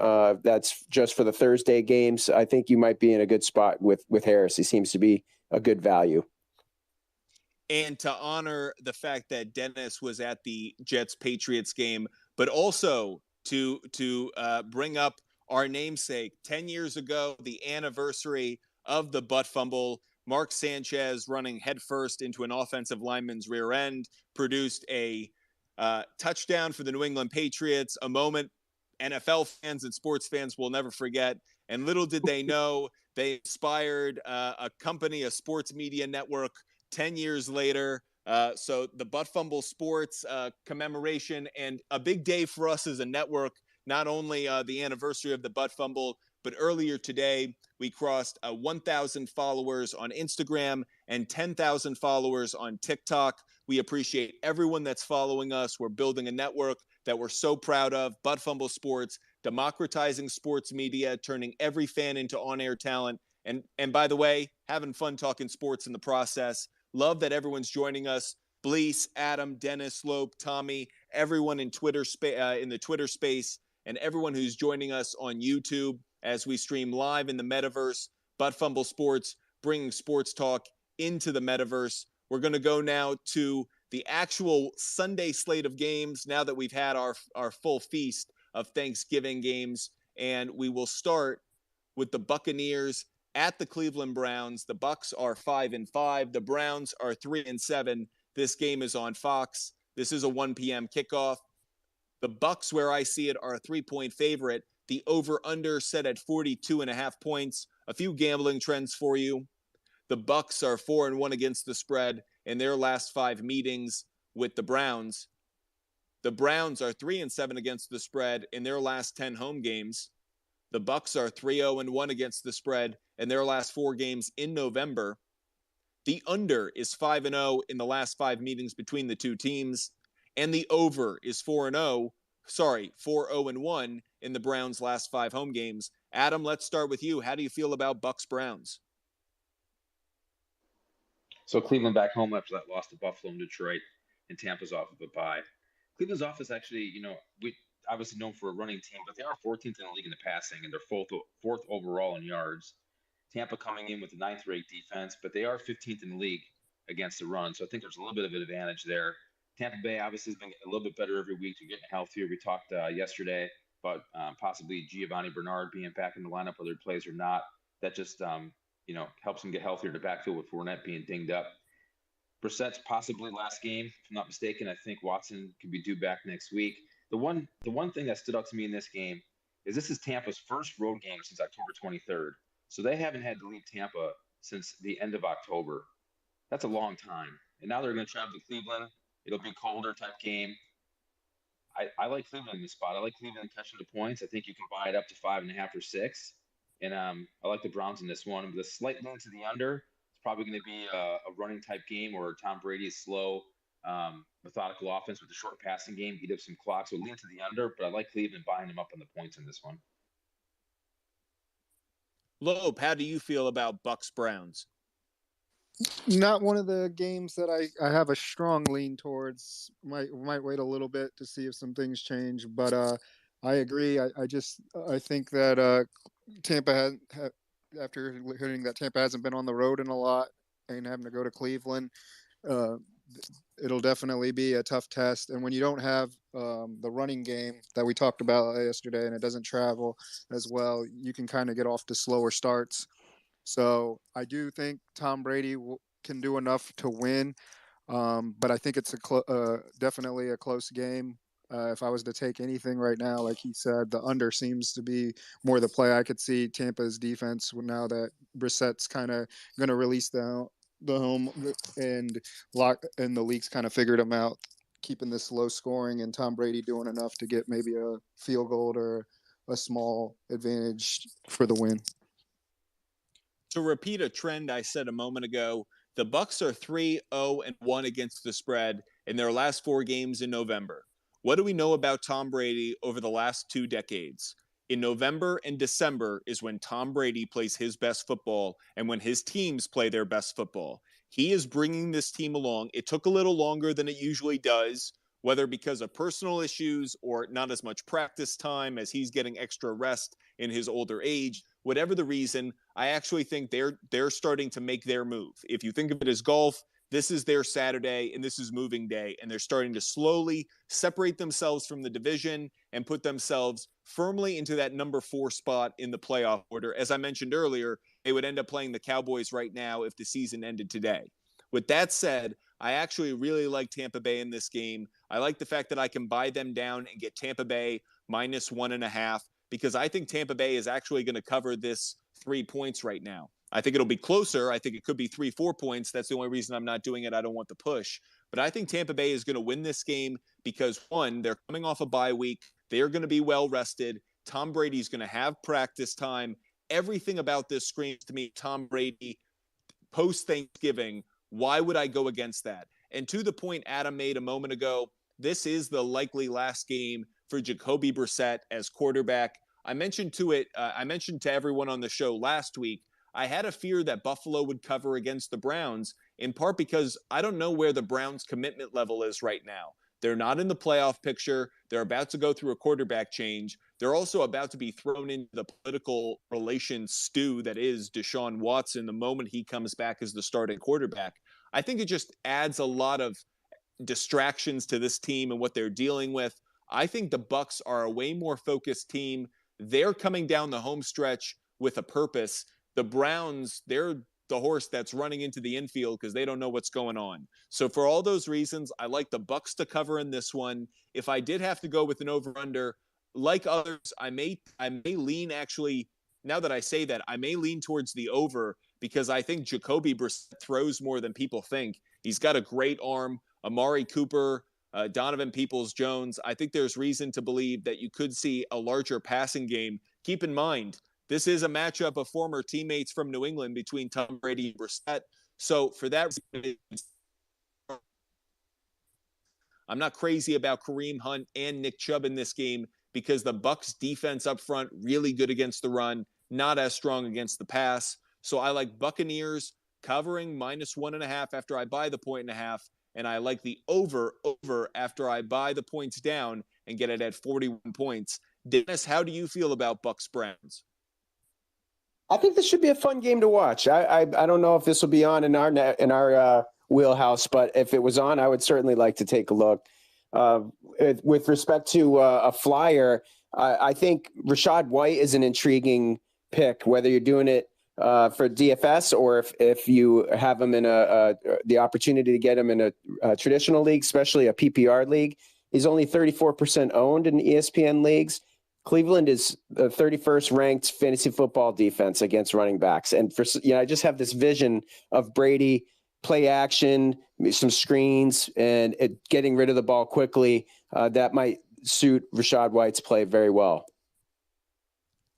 that's just for the Thursday games. I think you might be in a good spot with Harris. He seems to be a good value. And to honor the fact that Dennis was at the Jets-Patriots game, but also to bring up our namesake, 10 years ago, the anniversary of the butt fumble, Mark Sanchez running headfirst into an offensive lineman's rear end produced a touchdown for the New England Patriots, a moment NFL fans and sports fans will never forget. And little did they know, they inspired a company, a sports media network, 10 years later. So the Butt Fumble Sports commemoration, and a big day for us as a network, not only the anniversary of the Butt Fumble, but earlier today, we crossed 1,000 followers on Instagram and 10,000 followers on TikTok. We appreciate everyone that's following us. We're building a network that we're so proud of. Butt Fumble Sports, democratizing sports media, turning every fan into on-air talent. And by the way, having fun talking sports in the process. Love that everyone's joining us. Blease, Adam, Dennis, Slope, Tommy, everyone in in the Twitter space, and everyone who's joining us on YouTube as we stream live in the metaverse. Butt Fumble Sports, bringing sports talk into the metaverse. We're going to go now to the actual Sunday slate of games now that we've had our full feast of Thanksgiving games. And we will start with the Buccaneers at the Cleveland Browns. The Bucs are 5-5. The Browns are 3-7. This game is on Fox. This is a 1 p.m. kickoff. The Bucs, where I see it, are a 3-point favorite. The over-under set at 42.5 points. A few gambling trends for you. The Bucs are 4-1 against the spread in their last 5 meetings with the Browns. The Browns are 3-7 against the spread in their last 10 home games. The Bucs are 3-0-1 against the spread in their last 4 games in November. The under is 5-0 in the last 5 meetings between the two teams, and the over is 4-0 4-0-1 in the Browns' last 5 home games. Adam, let's start with you. How do you feel about Bucs Browns? So Cleveland back home after that loss to Buffalo and Detroit, and Tampa's off of a bye. Cleveland's offense actually, we obviously known for a running team, but they are 14th in the league in the passing, and they're fourth overall in yards. Tampa coming in with the 9th-ranked defense, but they are 15th in the league against the run, so I think there's a little bit of an advantage there. Tampa Bay obviously has been getting a little bit better every week. They're getting healthier. We talked yesterday about possibly Giovanni Bernard being back in the lineup, whether he plays or not. That just helps him get healthier to backfield with Fournette being dinged up. Brissett's possibly last game, if I'm not mistaken. I think Watson could be due back next week. The one thing that stood out to me in this game is this is Tampa's first road game since October 23rd. So they haven't had to leave Tampa since the end of October. That's a long time. And now they're going to travel to Cleveland. It'll be a colder type game. I like Cleveland in this spot. I like Cleveland catching the points. I think you can buy it up to 5.5 or 6. And I like the Browns in this one. With a slight lean to the under, it's probably going to be a running type game where Tom Brady's slow, methodical offense with a short passing game, eat up some clock. So lean to the under, but I like Cleveland buying them up on the points in this one. Loeb, how do you feel about Bucks Browns? Not one of the games that I have a strong lean towards. Might wait a little bit to see if some things change, but I agree. I think that Tampa after hearing that Tampa hasn't been on the road in a lot and having to go to Cleveland, it'll definitely be a tough test. And when you don't have the running game that we talked about yesterday and it doesn't travel as well, you can kind of get off to slower starts. So I do think Tom Brady can do enough to win, but I think it's definitely a close game. If I was to take anything right now, like he said, the under seems to be more the play. I could see Tampa's defense now that Brissett's kind of going to release the home and the league's kind of figured him out, keeping this low scoring, and Tom Brady doing enough to get maybe a field goal or a small advantage for the win. To repeat a trend I said a moment ago, the Bucks are 3-0-1 against the spread in their last 4 games in November. What do we know about Tom Brady over the last 2 decades? In November and December is when Tom Brady plays his best football and when his teams play their best football. He is bringing this team along. It took a little longer than it usually does, whether because of personal issues or not as much practice time as he's getting extra rest in his older age. Whatever the reason, I actually think they're starting to make their move. If you think of it as golf, this is their Saturday and this is moving day, and they're starting to slowly separate themselves from the division and put themselves firmly into that number 4 spot in the playoff order. As I mentioned earlier, they would end up playing the Cowboys right now if the season ended today. With that said, I actually really like Tampa Bay in this game. I like the fact that I can buy them down and get Tampa Bay -1.5 because I think Tampa Bay is actually going to cover this 3 points right now. I think it'll be closer. I think it could be 3-4 points. That's the only reason I'm not doing it. I don't want the push. But I think Tampa Bay is going to win this game because, one, they're coming off a bye week. They're going to be well rested. Tom Brady's going to have practice time. Everything about this screams to me Tom Brady post-Thanksgiving. Why would I go against that? And to the point Adam made a moment ago, this is the likely last game for Jacoby Brissett as quarterback. I mentioned to everyone on the show last week, I had a fear that Buffalo would cover against the Browns, in part because I don't know where the Browns' commitment level is right now. They're not in the playoff picture. They're about to go through a quarterback change. They're also about to be thrown into the political relations stew that is Deshaun Watson the moment he comes back as the starting quarterback. I think it just adds a lot of distractions to this team and what they're dealing with. I think the Bucs are a way more focused team. They're coming down the home stretch with a purpose. The Browns, they're the horse that's running into the infield because they don't know what's going on. So for all those reasons, I like the Bucs to cover in this one. If I did have to go with an over-under, like others, I may lean actually, now that I say that, I may lean towards the over because I think Jacoby Brissett throws more than people think. He's got a great arm. Amari Cooper, Donovan Peoples-Jones. I think there's reason to believe that you could see a larger passing game. Keep in mind, this is a matchup of former teammates from New England between Tom Brady and Brissett. So for that reason, I'm not crazy about Kareem Hunt and Nick Chubb in this game because the Bucs defense up front, really good against the run, not as strong against the pass. So I like Buccaneers covering -1.5 after I buy the 1.5. And I like the over after I buy the points down and get it at 41 points. Dennis, how do you feel about Bucs Browns? I think this should be a fun game to watch. I don't know if this will be on in our wheelhouse, but if it was on, I would certainly like to take a look. With respect to a flyer, I think Rachaad White is an intriguing pick, whether you're doing it for DFS or if you have him in the opportunity to get him in a traditional league, especially a PPR league. He's only 34% owned in ESPN leagues. Cleveland is the 31st ranked fantasy football defense against running backs. And I just have this vision of Brady play action, some screens, and getting rid of the ball quickly. That might suit Rachaad White's play very well.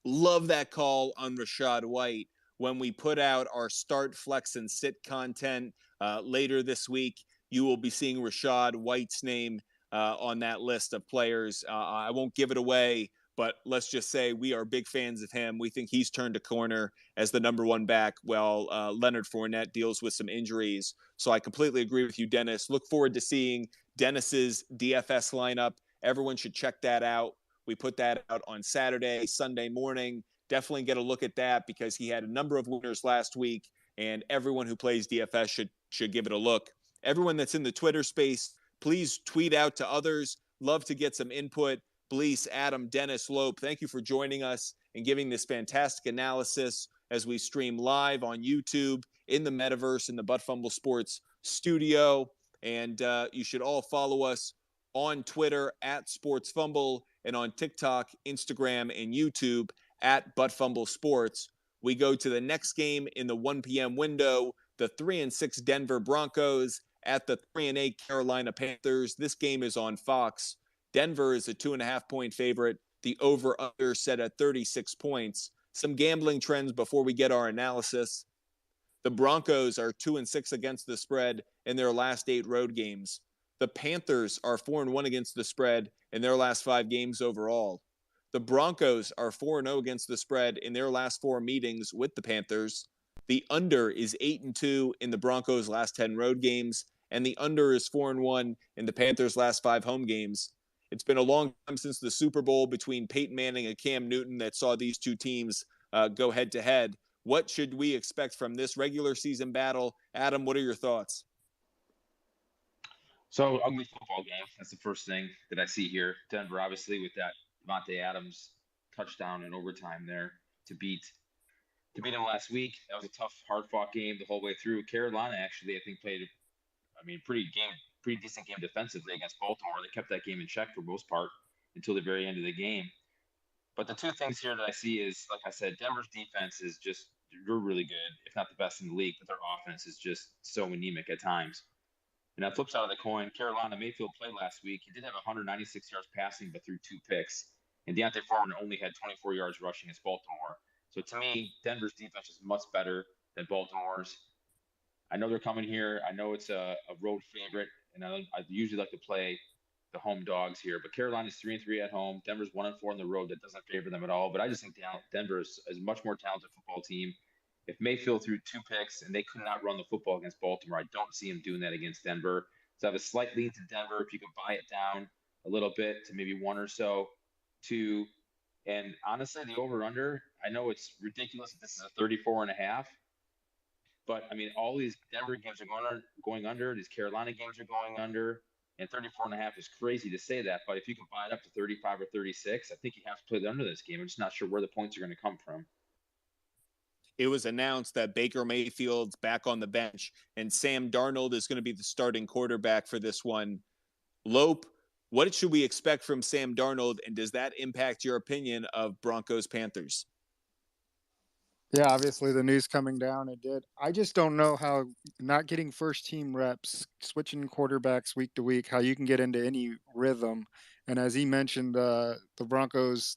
Love that call on Rachaad White. When we put out our start, flex, and sit content later this week, you will be seeing Rachaad White's name on that list of players. I won't give it away, but let's just say we are big fans of him. We think he's turned a corner as the number one back while Leonard Fournette deals with some injuries. So I completely agree with you, Dennis. Look forward to seeing Dennis's DFS lineup. Everyone should check that out. We put that out on Saturday, Sunday morning. Definitely get a look at that because he had a number of winners last week, and everyone who plays DFS should give it a look. Everyone that's in the Twitter space, please tweet out to others. Love to get some input. Blease, Adam, Dennis, Lope, thank you for joining us and giving this fantastic analysis as we stream live on YouTube, in the metaverse, in the Butt Fumble Sports studio. And you should all follow us on Twitter at Sports Fumble and on TikTok, Instagram, and YouTube at Butt Fumble Sports. We go to the next game in the 1 p.m. window, the 3-6 Denver Broncos at the 3-8 Carolina Panthers. This game is on Fox. Denver is a 2.5-point favorite. The over-under set at 36 points. Some gambling trends before we get our analysis. The Broncos are 2-6 against the spread in their last 8 road games. The Panthers are 4-1 against the spread in their last 5 games overall. The Broncos are 4-0 against the spread in their last 4 meetings with the Panthers. The under is 8-2 in the Broncos' last 10 road games, and the under is 4-1 in the Panthers' last 5 home games. It's been a long time since the Super Bowl between Peyton Manning and Cam Newton that saw these two teams go head-to-head. What should we expect from this regular season battle? Adam, what are your thoughts? So, ugly football game. That's the first thing that I see here. Denver, obviously, with that Devontae Adams touchdown in overtime there to beat him last week. That was a tough, hard-fought game the whole way through. Carolina, actually, I think played, pretty decent game defensively against Baltimore. They kept that game in check for most part until the very end of the game. But the two things here that I see is, like I said, Denver's defense is just really good, if not the best in the league, but their offense is just so anemic at times. And on the flip side of the coin, Carolina, Mayfield played last week. He did have 196 yards passing, but threw 2 picks. And Deontay Foreman only had 24 yards rushing against Baltimore. So to me, Denver's defense is much better than Baltimore's. I know they're coming here. I know it's a road favorite, and I usually like to play the home dogs here. But Carolina's 3-3 at home. Denver's 1-4 on the road. That doesn't favor them at all. But I just think Denver is a much more talented football team. If Mayfield threw 2 picks and they could not run the football against Baltimore, I don't see him doing that against Denver. So I have a slight lean to Denver. If you could buy it down a little bit to maybe 1 or so, 2. And honestly, the over-under, I know it's ridiculous that this is a 34.5. But, all these Denver games are going under. These Carolina games are going under. And 34.5 is crazy to say that. But if you can buy it up to 35 or 36, I think you have to play the under this game. I'm just not sure where the points are going to come from. It was announced that Baker Mayfield's back on the bench and Sam Darnold is going to be the starting quarterback for this one. Lope, what should we expect from Sam Darnold, and does that impact your opinion of Broncos Panthers? Yeah, obviously the news coming down, it did. I just don't know how not getting first team reps, switching quarterbacks week to week, how you can get into any rhythm. And as he mentioned, the Broncos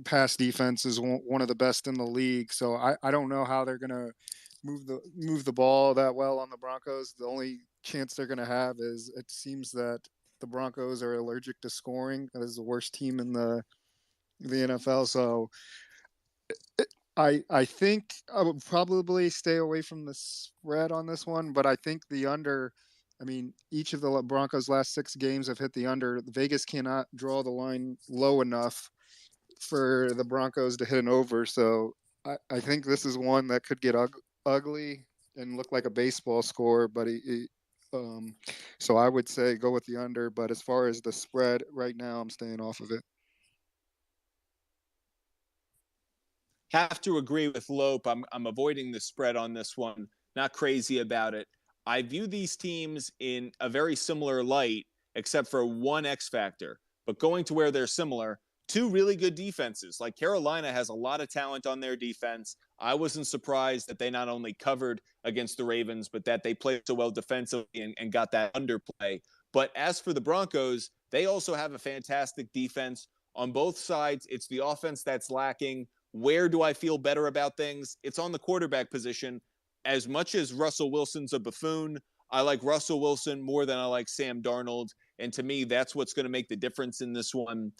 pass defense is one of the best in the league. So I don't know how they're going to move the ball that well on the Broncos. The only chance they're going to have is it seems that the Broncos are allergic to scoring. That is the worst team in the NFL. So I think I would probably stay away from the spread on this one, but I think the under, each of the Broncos' last 6 games have hit the under. Vegas cannot draw the line low enough for the Broncos to hit an over. So I think this is one that could get ugly and look like a baseball score, but so I would say go with the under, but as far as the spread right now, I'm staying off of it. Have to agree with Lope. I'm avoiding the spread on this one. Not crazy about it. I view these teams in a very similar light, except for one X factor. But going to where they're similar, two really good defenses. Like Carolina has a lot of talent on their defense. I wasn't surprised that they not only covered against the Ravens, but that they played so well defensively and got that underplay. But as for the Broncos, they also have a fantastic defense. On both sides, it's the offense that's lacking. Where do I feel better about things? It's on the quarterback position. As much as Russell Wilson's a buffoon, I like Russell Wilson more than I like Sam Darnold. And to me, that's what's going to make the difference in this one.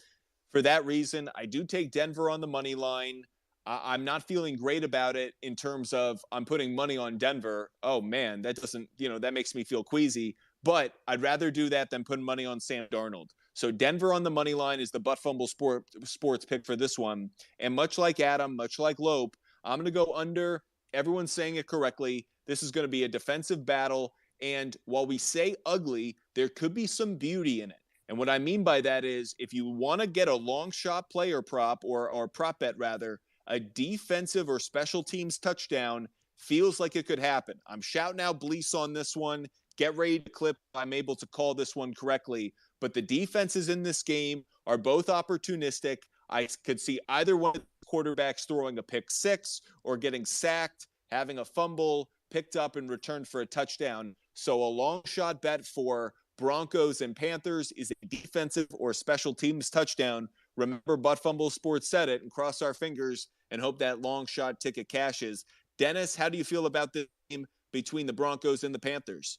For that reason, I do take Denver on the money line. I'm not feeling great about it in terms of I'm putting money on Denver. Oh, man, that doesn't, that makes me feel queasy. But I'd rather do that than putting money on Sam Darnold. So Denver on the money line is the Butt Fumble sports pick for this one. And much like Adam, much like Lope, I'm going to go under. Everyone's saying it correctly. This is going to be a defensive battle. And while we say ugly, there could be some beauty in it. And what I mean by that is if you want to get a long shot player prop or prop bet rather, a defensive or special teams touchdown feels like it could happen. I'm shouting out Blease on this one. Get ready to clip. I'm able to call this one correctly. But the defenses in this game are both opportunistic. I could see either one of the quarterbacks throwing a pick six or getting sacked, having a fumble, picked up and returned for a touchdown. So a long shot bet for Broncos and Panthers is a defensive or special teams touchdown. Remember, Butt Fumble Sports said it, and cross our fingers and hope that long shot ticket cashes. Dennis, how do you feel about this game between the Broncos and the Panthers?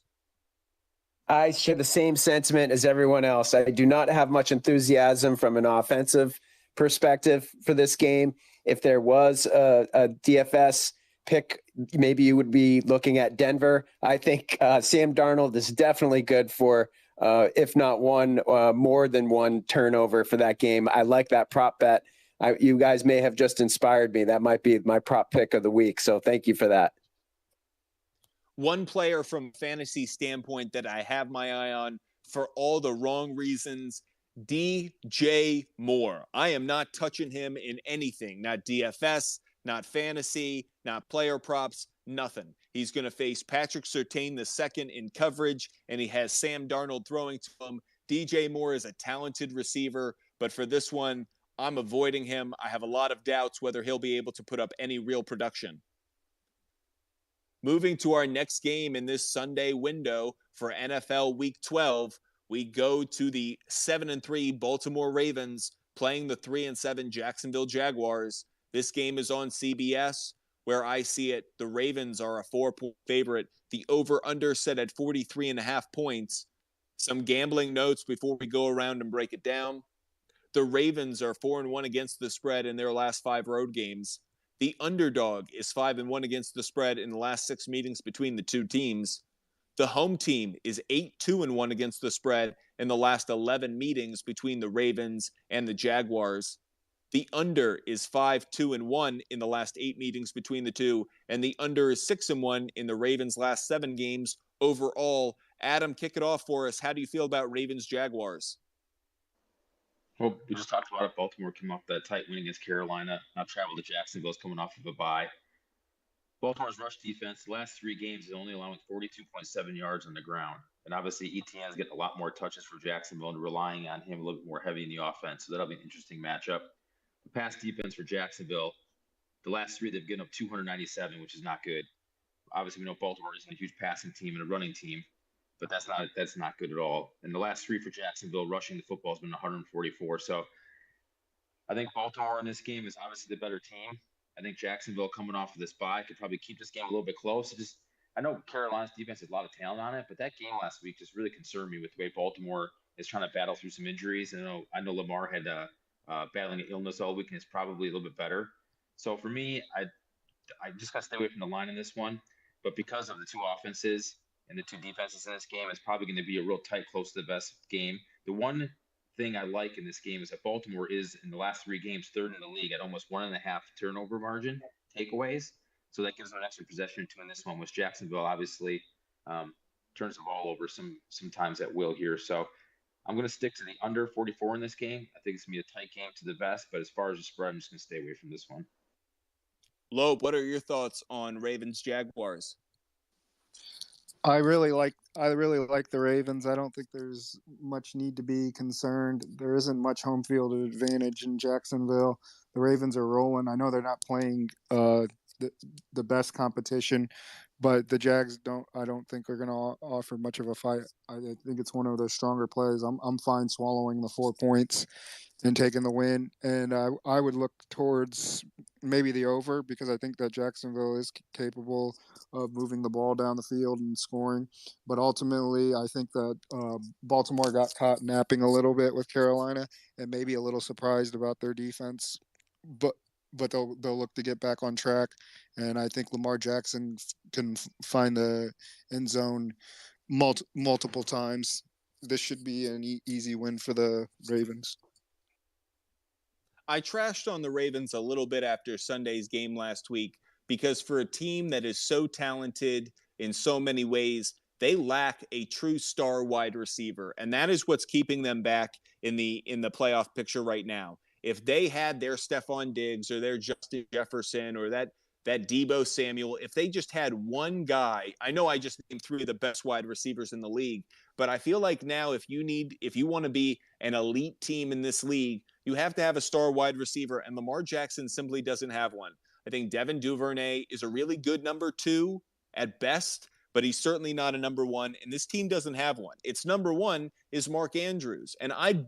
I share the same sentiment as everyone else. I do not have much enthusiasm from an offensive perspective for this game. If there was a DFS pick, maybe you would be looking at Denver. I think Sam Darnold is definitely good for, if not one, more than one turnover for that game. I like that prop bet. You guys may have just inspired me. That might be my prop pick of the week. So thank you for that. One player from a fantasy standpoint that I have my eye on for all the wrong reasons, DJ Moore. I am not touching him in anything, not DFS, not fantasy, not player props, nothing. He's going to face Patrick Surtain II in coverage, and he has Sam Darnold throwing to him. DJ Moore is a talented receiver, but for this one, I'm avoiding him. I have a lot of doubts whether he'll be able to put up any real production. Moving to our next game in this Sunday window for NFL Week 12, we go to the 7-3 Baltimore Ravens playing the 3-7 Jacksonville Jaguars. This game is on CBS. Where I see it, the Ravens are a 4-point favorite. The over-under set at 43.5 points. Some gambling notes before we go around and break it down. The Ravens are 4-1 against the spread in their last 5 road games. The underdog is 5-1 against the spread in the last 6 meetings between the two teams. The home team is 8-2-1 against the spread in the last 11 meetings between the Ravens and the Jaguars. The under is 5-2-1 in the last 8 meetings between the two, and the under is 6-1 in the Ravens' last 7 games overall. Adam, kick it off for us. How do you feel about Ravens Jaguars? Well, we just talked about it. Baltimore came off that tight win against Carolina. Now traveled to Jacksonville, coming off of a bye. Baltimore's rush defense, the last 3 games, is only allowing 42.7 yards on the ground. And obviously, Etienne's getting a lot more touches for Jacksonville and relying on him a little bit more heavy in the offense. So that'll be an interesting matchup. The pass defense for Jacksonville, the last 3, they've given up 297, which is not good. Obviously, we know Baltimore isn't a huge passing team and a running team, but that's not good at all. And the last 3 for Jacksonville, rushing the football has been 144. So I think Baltimore in this game is obviously the better team. I think Jacksonville, coming off of this bye, could probably keep this game a little bit close. I know Carolina's defense has a lot of talent on it, but that game last week just really concerned me with the way Baltimore is trying to battle through some injuries. And I know Lamar had battling an illness all week and is probably a little bit better. So for me, I just got to stay away from the line in this one. But because of the 2 offenses and the 2 defenses in this game, it's probably going to be a real tight, close to the best game. The one thing I like in this game is that Baltimore is, in the last 3 games, 3rd in the league at almost 1.5 turnover margin takeaways. So that gives them an extra possession or 2 in this one, which Jacksonville obviously turns the ball over sometimes at will here. So I'm going to stick to the under 44 in this game. I think it's going to be a tight game to the best, but as far as the spread, I'm just going to stay away from this one. Loeb, what are your thoughts on Ravens Jaguars? I really like the Ravens. I don't think there's much need to be concerned. There isn't much home field advantage in Jacksonville. The Ravens are rolling. I know they're not playing the best competition, but the Jags I don't think are going to offer much of a fight. I think it's one of their stronger plays. I'm fine swallowing the 4 points and taking the win. And I would look towards maybe the over, because I think that Jacksonville is capable of moving the ball down the field and scoring. But ultimately, I think that Baltimore got caught napping a little bit with Carolina and maybe a little surprised about their defense. But they'll look to get back on track. And I think Lamar Jackson can find the end zone multiple times. This should be an easy win for the Ravens. I trashed on the Ravens a little bit after Sunday's game last week because for a team that is so talented in so many ways, they lack a true star wide receiver, and that is what's keeping them back in the playoff picture right now. If they had their Stephon Diggs or their Justin Jefferson or that Deebo Samuel, if they just had one guy, I know I just named three of the best wide receivers in the league, but I feel like now if you want to be an elite team in this league, you have to have a star wide receiver, and Lamar Jackson simply doesn't have one. I think Devin Duvernay is a really good number 2 at best, but he's certainly not a number 1, and this team doesn't have one. Its number 1 is Mark Andrews, and I'm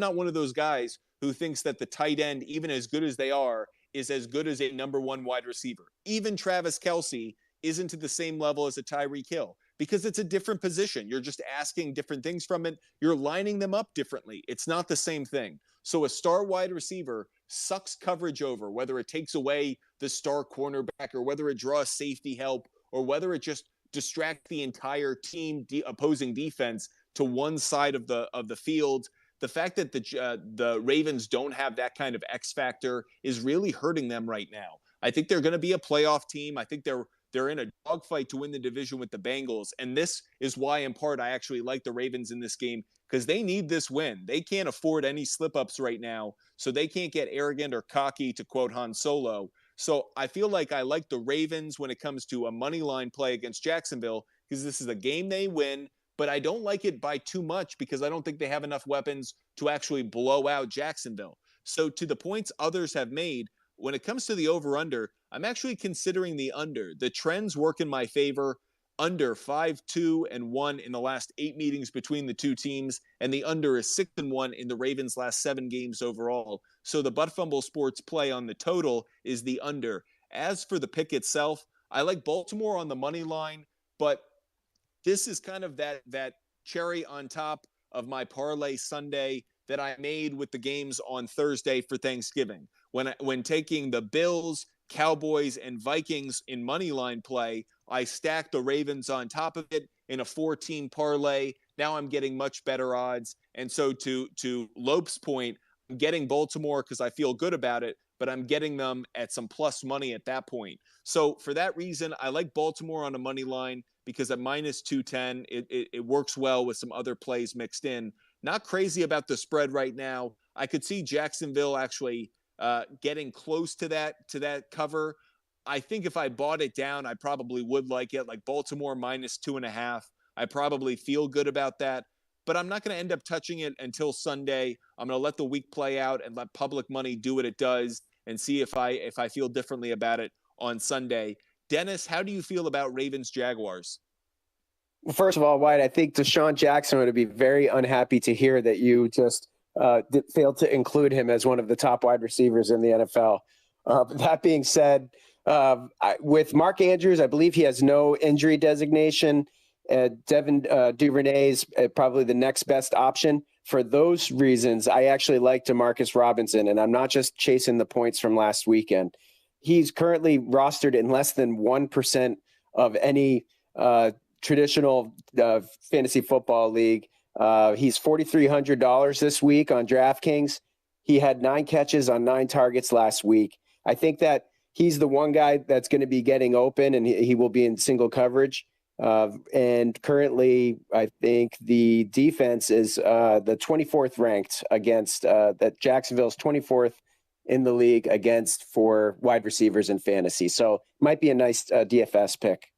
not one of those guys who thinks that the tight end, even as good as they are, is as good as a number 1 wide receiver. Even Travis Kelce isn't to the same level as a Tyreek Hill because it's a different position. You're just asking different things from it. You're lining them up differently. It's not the same thing. So a star wide receiver sucks coverage over, whether it takes away the star cornerback or whether it draws safety help or whether it just distracts the entire team opposing defense to one side of the field. The fact that the Ravens don't have that kind of X factor is really hurting them right now. I think they're going to be a playoff team. I think they're in a dogfight to win the division with the Bengals. And this is why, in part, I actually like the Ravens in this game because they need this win. They can't afford any slip-ups right now, so they can't get arrogant or cocky, to quote Han Solo. So I feel like I like the Ravens when it comes to a money line play against Jacksonville because this is a game they win, but I don't like it by too much because I don't think they have enough weapons to actually blow out Jacksonville. So to the points others have made, when it comes to the over-under, I'm actually considering the under. The trends work in my favor. Under 5-2-1 in the last 8 meetings between the two teams, and the under is 6-1 in the Ravens' last 7 games overall. So the Butt Fumble Sports play on the total is the under. As for the pick itself, I like Baltimore on the money line, but this is kind of that cherry on top of my parlay Sunday that I made with the games on Thursday for Thanksgiving. When taking the Bills, Cowboys, and Vikings in money line play, I stacked the Ravens on top of it in a 4-team parlay. Now I'm getting much better odds. And so to Lope's point, I'm getting Baltimore because I feel good about it, but I'm getting them at some plus money at that point. So for that reason, I like Baltimore on a money line because at minus 210, it works well with some other plays mixed in. Not crazy about the spread right now. I could see Jacksonville actually getting close to that cover. I think if I bought it down, I probably would like it, like Baltimore minus 2.5. I probably feel good about that, but I'm not going to end up touching it until Sunday. I'm going to let the week play out and let public money do what it does and see if I feel differently about it on Sunday. Dennis, how do you feel about Ravens Jaguars? Well, first of all, White, I think Deshaun Jackson would be very unhappy to hear that you just failed to include him as one of the top wide receivers in the NFL. That being said, with Mark Andrews, I believe he has no injury designation. Devin Duvernay is probably the next best option. For those reasons, I actually like DeMarcus Robinson, and I'm not just chasing the points from last weekend. He's currently rostered in less than 1% of any traditional fantasy football league. He's $4,300 this week on DraftKings. He had 9 catches on 9 targets last week. I think that he's the one guy that's going to be getting open, and he will be in single coverage. And currently, I think the defense is the 24th ranked against that Jacksonville's 24th in the league against for wide receivers in fantasy. So might be a nice DFS pick.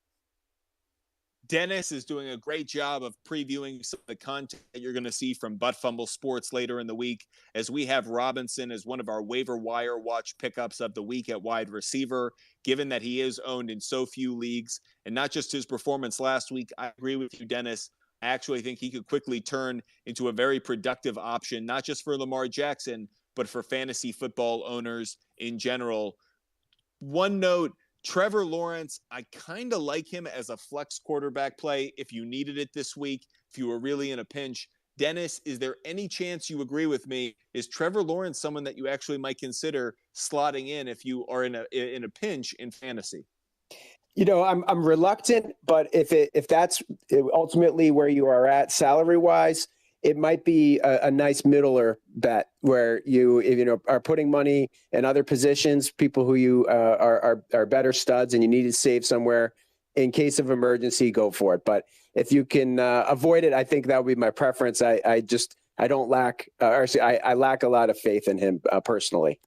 Dennis is doing a great job of previewing some of the content that you're going to see from Butt Fumble Sports later in the week, as we have Robinson as one of our waiver wire watch pickups of the week at wide receiver, given that he is owned in so few leagues. And not just his performance last week. I agree with you, Dennis. I actually think he could quickly turn into a very productive option, not just for Lamar Jackson, but for fantasy football owners in general. One note, Trevor Lawrence, I kind of like him as a flex quarterback play if you needed it this week, if you were really in a pinch. Dennis, is there any chance you agree with me? Is Trevor Lawrence someone that you actually might consider slotting in if you are in a pinch in fantasy? I'm reluctant, but if that's ultimately where you are at salary wise, it might be a nice middler bet where you are putting money in other positions, people who you are better studs, and you need to save somewhere in case of emergency. Go for it. But if you can avoid it, I think that would be my preference. I lack a lot of faith in him personally.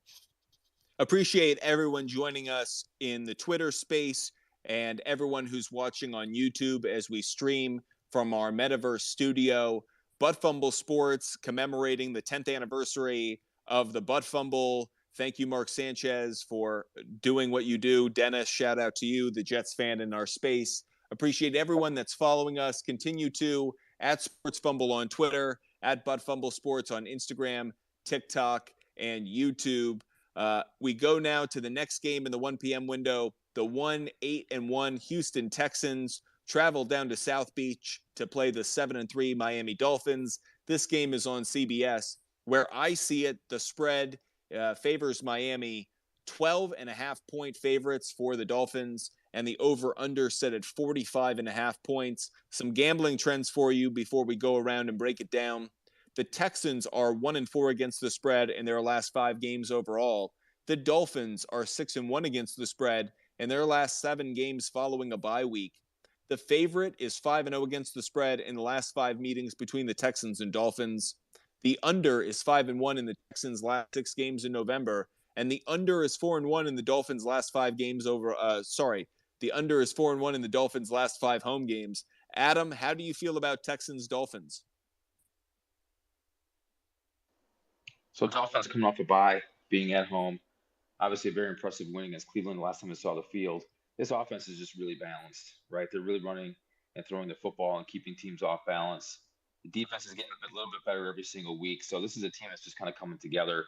Appreciate everyone joining us in the Twitter space and everyone who's watching on YouTube as we stream from our Metaverse studio. Butt Fumble Sports commemorating the 10th anniversary of the Butt Fumble. Thank you, Mark Sanchez, for doing what you do. Dennis, shout out to you, the Jets fan in our space. Appreciate everyone that's following us. Continue to at Sports Fumble on Twitter, at Butt Fumble Sports on Instagram, TikTok, and YouTube. We go now to the next game in the 1 p.m. window. The 1-8-1 Houston Texans travel down to South Beach to play the 7-3 Miami Dolphins. This game is on CBS. Where I see it, the spread favors Miami, 12.5-point favorites for the Dolphins, and the over-under set at 45.5 points. Some gambling trends for you before we go around and break it down. The Texans are 1-4 against the spread in their last 5 games overall. The Dolphins are 6-1 against the spread in their last 7 games following a bye week. The favorite is 5-0 against the spread in the last 5 meetings between the Texans and Dolphins. The under is 5-1 in the Texans' last 6 games in November, and the under is 4-1 in the Dolphins' last 5 games the under is 4-1 in the Dolphins' last 5 home games. Adam, how do you feel about Texans Dolphins? So Dolphins coming off a bye, being at home. Obviously a very impressive win against Cleveland the last time I saw the field. This offense is just really balanced, right? They're really running and throwing the football and keeping teams off balance. The defense is getting a little bit better every single week. So this is a team that's just kind of coming together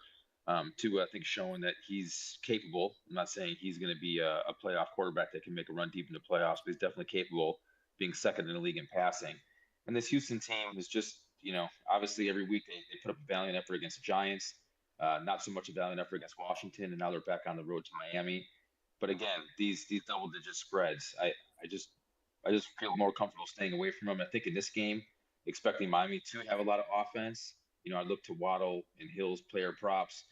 to, I think, showing that he's capable. I'm not saying he's going to be a playoff quarterback that can make a run deep into playoffs, but he's definitely capable, being second in the league in passing. And this Houston team is just, obviously every week they put up a valiant effort against the Giants. Not so much a valiant effort against Washington, and now they're back on the road to Miami. But again, these double-digit spreads, I just feel more comfortable staying away from them. I think in this game, expecting Miami to have a lot of offense, I look to Waddle and Hill's player props,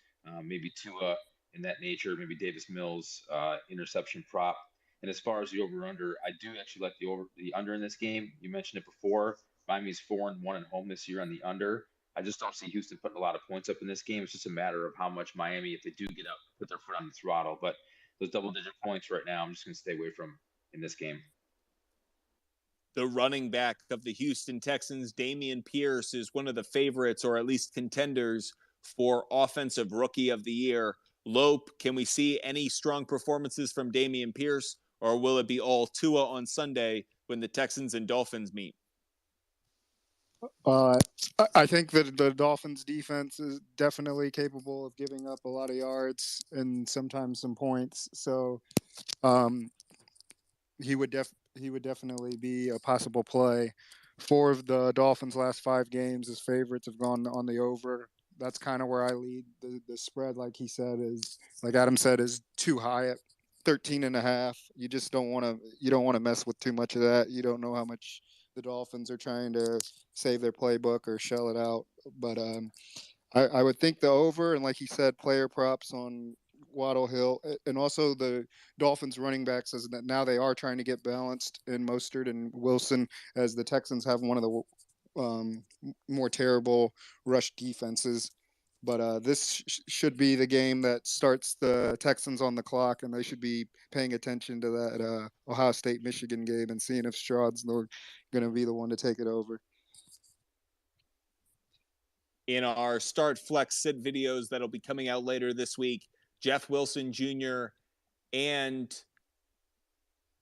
maybe Tua in that nature, maybe Davis Mills interception prop. And as far as the over/under, I do actually like the under in this game. You mentioned it before. Miami's 4-1 at home this year on the under. I just don't see Houston putting a lot of points up in this game. It's just a matter of how much Miami, if they do get up, put their foot on the throttle. But those double-digit points right now, I'm just going to stay away from in this game. The running back of the Houston Texans, Dameon Pierce, is one of the favorites, or at least contenders, for Offensive Rookie of the Year. Lope, can we see any strong performances from Dameon Pierce, or will it be all Tua on Sunday when the Texans and Dolphins meet? I think that the Dolphins defense is definitely capable of giving up a lot of yards and sometimes some points. So he would definitely be a possible play. 4 of the Dolphins' last 5 games as favorites have gone on the over. That's kind of where I lead. The spread, like Adam said, is too high at 13.5. You just don't want to mess with too much of that. You don't know how much the Dolphins are trying to save their playbook or shell it out. But I would think the over, and like he said, player props on Waddle, Hill, and also the Dolphins running backs, as that now they are trying to get balanced in Mostert and Wilson, as the Texans have one of the more terrible rush defenses. But this should be the game that starts the Texans on the clock, and they should be paying attention to that Ohio State-Michigan game and seeing if Stroud's going to be the one to take it over. In our start flex sit videos that'll be coming out later this week, Jeff Wilson Jr. and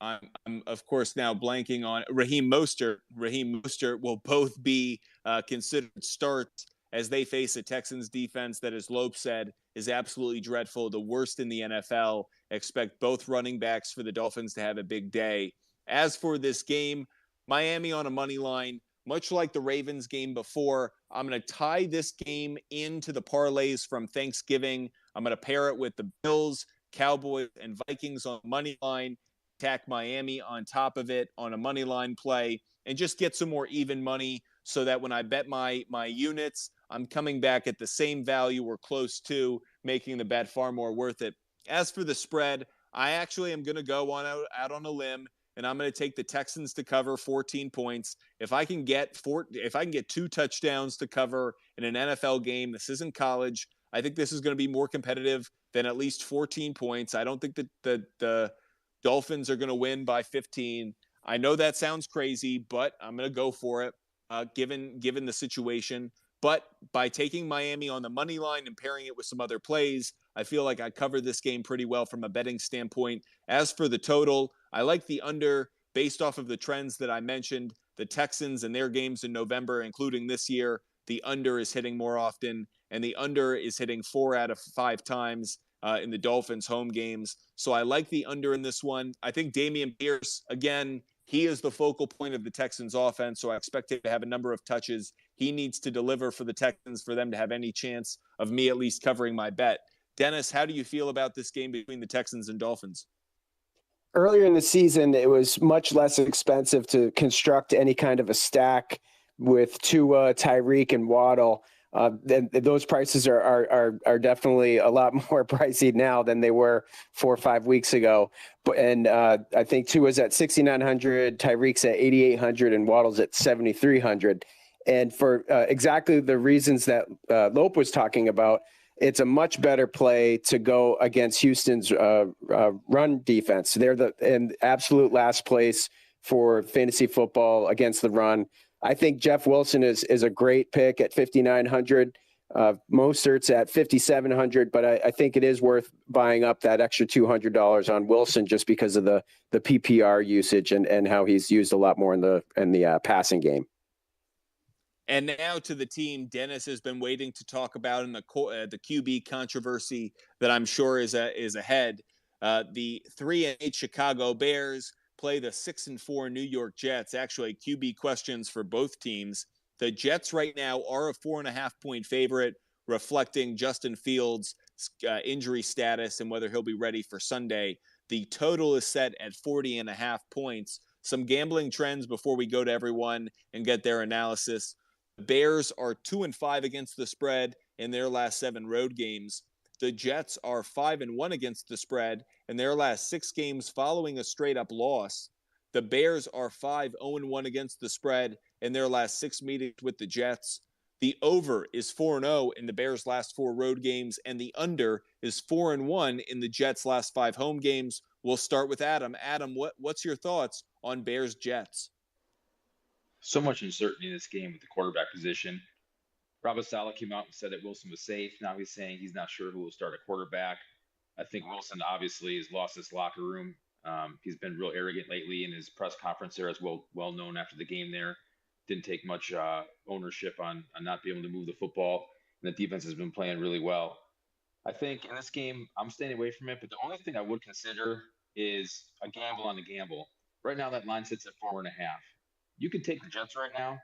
I'm of course now blanking on Raheem Mostert. Raheem Mostert will both be considered starts as they face a Texans defense that, as Lope said, is absolutely dreadful, the worst in the NFL. Expect both running backs for the Dolphins to have a big day. As for this game, Miami on a money line, much like the Ravens game before. I'm going to tie this game into the parlays from Thanksgiving. I'm going to pair it with the Bills, Cowboys, and Vikings on money line. Tack Miami on top of it on a money line play, and just get some more even money so that when I bet my units, I'm coming back at the same value or close to, making the bet far more worth it. As for the spread, I actually am going to go out on a limb, and I'm going to take the Texans to cover 14 points. If I can get 2 touchdowns to cover in an NFL game, this isn't college. I think this is going to be more competitive than at least 14 points. I don't think that the Dolphins are going to win by 15. I know that sounds crazy, but I'm going to go for it, given the situation. But by taking Miami on the money line and pairing it with some other plays, I feel like I covered this game pretty well from a betting standpoint. As for the total, I like the under based off of the trends that I mentioned. The Texans and their games in November, including this year, the under is hitting more often, and the under is hitting 4 out of 5 times in the Dolphins home games. So I like the under in this one. I think Dameon Pierce, again, he is the focal point of the Texans offense. So I expect him to have a number of touches. He needs to deliver for the Texans for them to have any chance of me at least covering my bet. Dennis, how do you feel about this game between the Texans and Dolphins? Earlier in the season, it was much less expensive to construct any kind of a stack with Tua, Tyreek, and Waddle. Those prices are definitely a lot more pricey now than they were 4 or 5 weeks ago. And I think Tua's at 6,900, Tyreek's at 8,800, and Waddle's at 7,300. And for exactly the reasons that Lope was talking about, it's a much better play to go against Houston's run defense. They're in absolute last place for fantasy football against the run. I think Jeff Wilson is a great pick at 5,900. Mostert's at 5,700, but I think it is worth buying up that extra $200 on Wilson just because of the PPR usage and how he's used a lot more in the passing game. And now to the team Dennis has been waiting to talk about in the QB controversy that I'm sure is ahead. The 3-8 Chicago Bears play the 6-4 New York Jets. Actually, QB questions for both teams. The Jets right now are a 4.5-point favorite, reflecting Justin Fields' injury status and whether he'll be ready for Sunday. The total is set at 40.5 points. Some gambling trends before we go to everyone and get their analysis. The Bears are 2-5 against the spread in their last 7 road games. The Jets are 5-1 against the spread in their last 6 games following a straight-up loss. The Bears are 5-0-1 against the spread in their last 6 meetings with the Jets. The over is 4-0 in the Bears' last 4 road games, and the under is 4-1 in the Jets' last 5 home games. We'll start with Adam. Adam, what's your thoughts on Bears-Jets? So much uncertainty in this game with the quarterback position. Robert Saleh came out and said that Wilson was safe. Now he's saying he's not sure who will start at quarterback. I think Wilson obviously has lost his locker room. He's been real arrogant lately in his press conference there, as well known after the game there. Didn't take much ownership on not being able to move the football. And the defense has been playing really well. I think in this game, I'm staying away from it. But the only thing I would consider is a gamble on the gamble. Right now, that line sits at 4.5. You could take the Jets right now.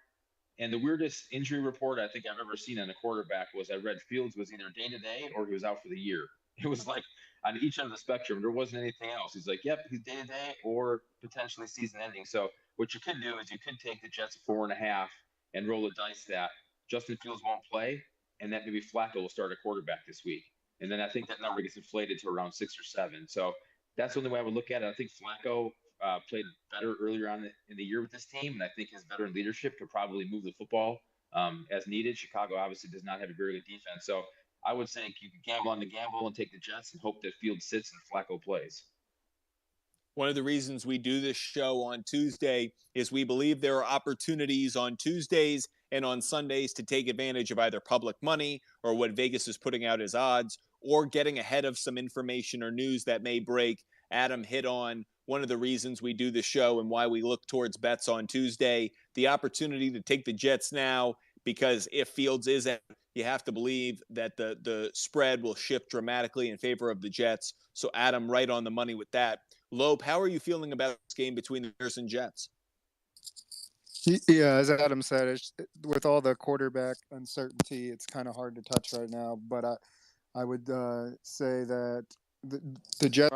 And the weirdest injury report I think I've ever seen on a quarterback was I read Fields was either day-to-day or he was out for the year. It was like on each end of the spectrum, there wasn't anything else. He's like, yep, he's day-to-day or potentially season-ending. So what you could do is you could take the Jets 4.5 and roll the dice that Justin Fields won't play and that maybe Flacco will start a quarterback this week. And then I think that number gets inflated to around 6 or 7. So that's the only way I would look at it. I think Flacco played better earlier on in the year with this team, and I think his veteran leadership could probably move the football as needed. Chicago obviously does not have a very good defense. So I would say you can gamble on the gamble and take the Jets and hope that Fields sits and Flacco plays. One of the reasons we do this show on Tuesday is we believe there are opportunities on Tuesdays and on Sundays to take advantage of either public money or what Vegas is putting out as odds, or getting ahead of some information or news that may break. Adam hit on one of the reasons we do the show and why we look towards bets on Tuesday, the opportunity to take the Jets now, because if Fields is out, you have to believe that the spread will shift dramatically in favor of the Jets. So Adam, right on the money with that. Lope, how are you feeling about this game between the Bears and Jets? Yeah, as Adam said, with all the quarterback uncertainty, it's kind of hard to touch right now. But I would say that the Jets.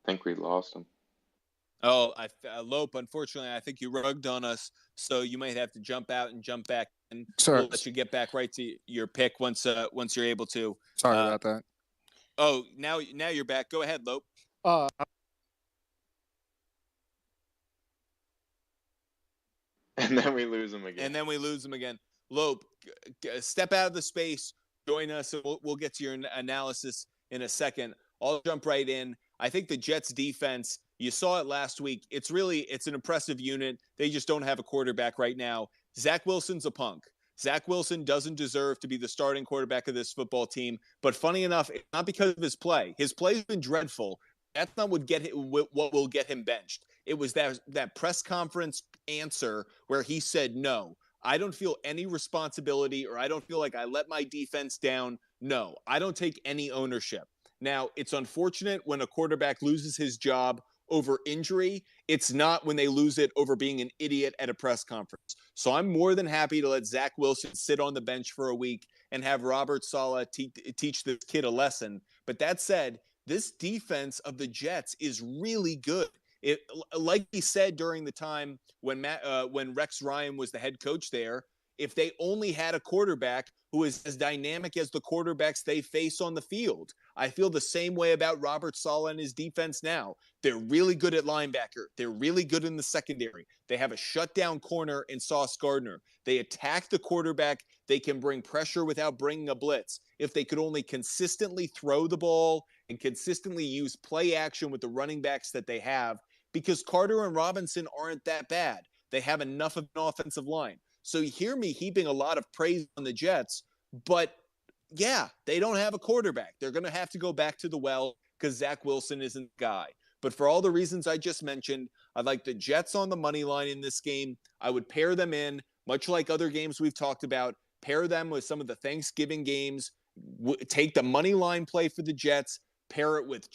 I think we lost him. Oh, Lope, unfortunately, I think you rugged on us, so you might have to jump out and jump back, and Sorry. we'll let you get back right to your pick once you're able to. Sorry about that. Oh, now you're back. Go ahead, Lope. And then we lose him again. Lope, step out of the space. Join us, and we'll get to your analysis in a second. I'll jump right in. I think the Jets defense, you saw it last week. It's an impressive unit. They just don't have a quarterback right now. Zach Wilson's a punk. Zach Wilson doesn't deserve to be the starting quarterback of this football team. But funny enough, it's not because of his play. His play's been dreadful. That's not what will get him benched. It was that press conference answer where he said, no, I don't feel any responsibility, or I don't feel like I let my defense down. No, I don't take any ownership. Now, it's unfortunate when a quarterback loses his job over injury. It's not when they lose it over being an idiot at a press conference. So I'm more than happy to let Zach Wilson sit on the bench for a week and have Robert Saleh teach this kid a lesson. But that said, this defense of the Jets is really good. It, like he said during the time when Rex Ryan was the head coach there, if they only had a quarterback who is as dynamic as the quarterbacks they face on the field. I feel the same way about Robert Saleh and his defense now. They're really good at linebacker. They're really good in the secondary. They have a shutdown corner in Sauce Gardner. They attack the quarterback. They can bring pressure without bringing a blitz. If they could only consistently throw the ball and consistently use play action with the running backs that they have, because Carter and Robinson aren't that bad. They have enough of an offensive line. So you hear me heaping a lot of praise on the Jets, but yeah, they don't have a quarterback. They're going to have to go back to the well because Zach Wilson isn't the guy. But for all the reasons I just mentioned, I'd like the Jets on the money line in this game. I would pair them in, much like other games we've talked about, pair them with some of the Thanksgiving games, take the money line play for the Jets, pair it with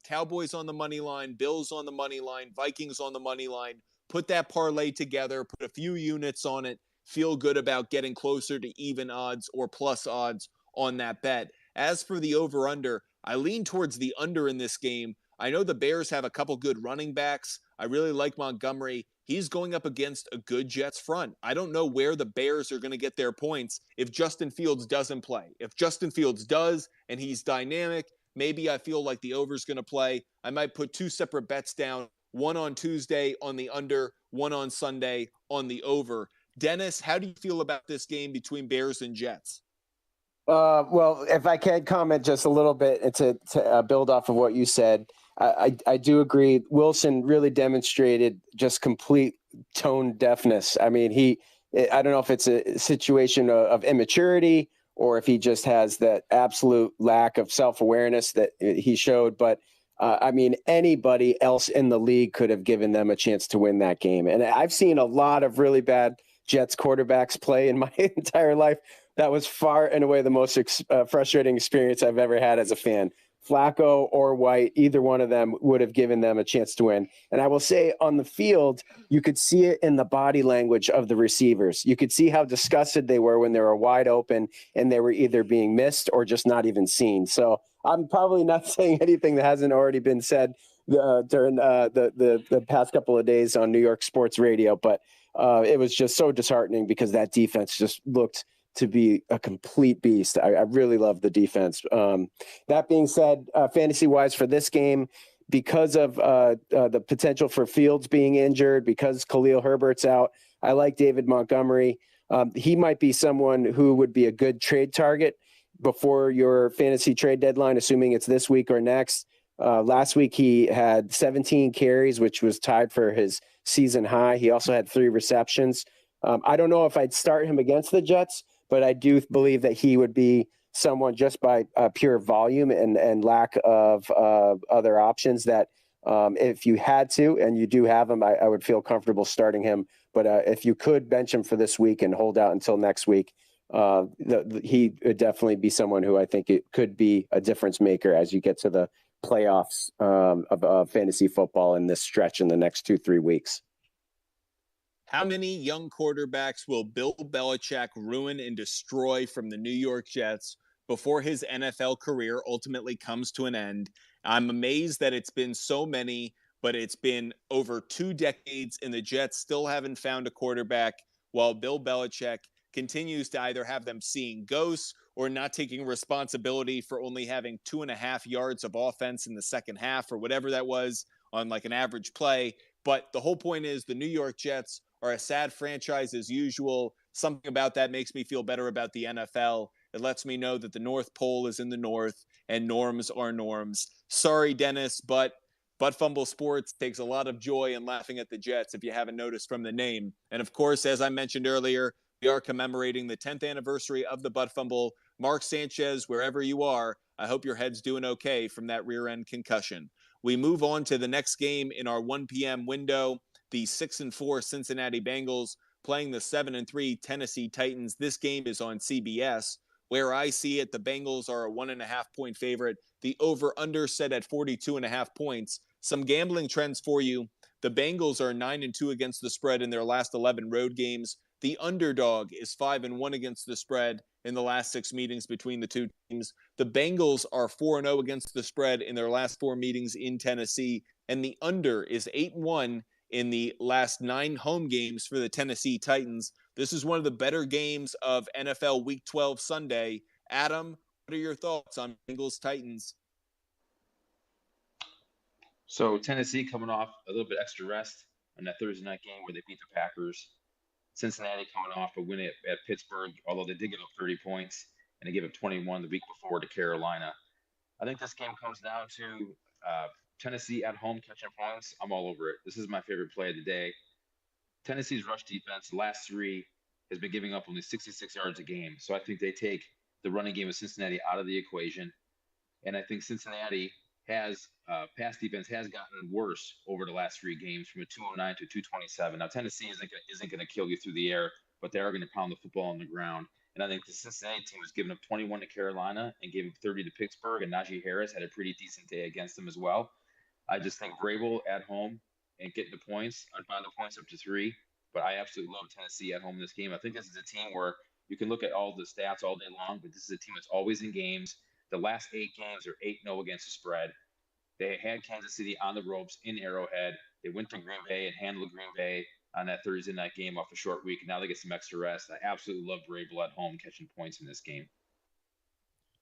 Cowboys on the money line, Bills on the money line, Vikings on the money line. Put that parlay together, put a few units on it, feel good about getting closer to even odds or plus odds on that bet. As for the over-under, I lean towards the under in this game. I know the Bears have a couple good running backs. I really like Montgomery. He's going up against a good Jets front. I don't know where the Bears are going to get their points if Justin Fields doesn't play. If Justin Fields does and he's dynamic, maybe I feel like the over's going to play. I might put two separate bets down. One on Tuesday on the under, one on Sunday on the over. Dennis, how do you feel about this game between Bears and Jets? Well, if I can comment just a little bit to build off of what you said, I do agree. Wilson really demonstrated just complete tone deafness. I mean, I don't know if it's a situation of immaturity or if he just has that absolute lack of self-awareness that he showed, but I mean, anybody else in the league could have given them a chance to win that game. And I've seen a lot of really bad Jets quarterbacks play in my entire life. That was far and away the most frustrating experience I've ever had as a fan. Flacco or White, either one of them would have given them a chance to win. And I will say on the field, you could see it in the body language of the receivers. You could see how disgusted they were when they were wide open and they were either being missed or just not even seen. So I'm probably not saying anything that hasn't already been said during the past couple of days on New York sports radio, but it was just so disheartening because that defense just looked to be a complete beast. I really love the defense. That being said, fantasy-wise for this game, because of the potential for Fields being injured, because Khalil Herbert's out, I like David Montgomery. He might be someone who would be a good trade target before your fantasy trade deadline, assuming it's this week or next. Last week, he had 17 carries, which was tied for his season high. He also had 3 receptions. I don't know if I'd start him against the Jets, but I do believe that he would be someone just by pure volume and lack of other options that if you had to and you do have him, I would feel comfortable starting him. But if you could bench him for this week and hold out until next week, he would definitely be someone who I think it could be a difference maker as you get to the playoffs of fantasy football in this stretch in the next 2-3 weeks. How many young quarterbacks will Bill Belichick ruin and destroy from the New York Jets before his NFL career ultimately comes to an end? I'm amazed that it's been so many, but it's been over 2 decades and the Jets still haven't found a quarterback, while Bill Belichick continues to either have them seeing ghosts or not taking responsibility for only having 2.5 yards of offense in the second half or whatever that was on like an average play. But the whole point is the New York Jets are a sad franchise as usual. Something about that makes me feel better about the NFL. It lets me know that the North Pole is in the North and norms are norms. Sorry, Dennis, but Fumble Sports takes a lot of joy in laughing at the Jets, if you haven't noticed from the name. And of course, as I mentioned earlier, we are commemorating the 10th anniversary of the Butt Fumble. Mark Sanchez, wherever you are, I hope your head's doing okay from that rear end concussion. We move on to the next game in our 1 p.m. window. The 6-4 Cincinnati Bengals playing the 7-3 Tennessee Titans. This game is on CBS. Where I see it, the Bengals are a 1.5 point favorite. The over-under set at 42.5 points. Some gambling trends for you. The Bengals are 9-2 against the spread in their last 11 road games. The underdog is 5-1 against the spread in the last 6 meetings between the two teams. The Bengals are 4-0 against the spread in their last 4 meetings in Tennessee. And the under is 8-1 in the last 9 home games for the Tennessee Titans. This is one of the better games of NFL Week 12 Sunday. Adam, what are your thoughts on Bengals Titans? So Tennessee coming off a little bit extra rest on that Thursday night game where they beat the Packers. Cincinnati coming off a win at Pittsburgh, although they did give up 30 points, and they gave up 21 the week before to Carolina. I think this game comes down to Tennessee at home catching points. I'm all over it. This is my favorite play of the day. Tennessee's rush defense, the last 3, has been giving up only 66 yards a game. So I think they take the running game of Cincinnati out of the equation. And I think Cincinnati has pass defense has gotten worse over the last 3 games from a 209 to 227. Now Tennessee isn't going to kill you through the air, but they are going to pound the football on the ground. And I think the Cincinnati team was giving up 21 to Carolina and gave up 30 to Pittsburgh, and Najee Harris had a pretty decent day against them as well. I just think Vrabel at home and getting the points, I'd find the points up to 3. But I absolutely love Tennessee at home in this game. I think this is a team where you can look at all the stats all day long, but this is a team that's always in games. The last 8 games are 8-0 against the spread. They had Kansas City on the ropes in Arrowhead. They went to Green Bay and handled Green Bay on that Thursday night game off a short week. And now they get some extra rest. I absolutely love Vrabel at home catching points in this game.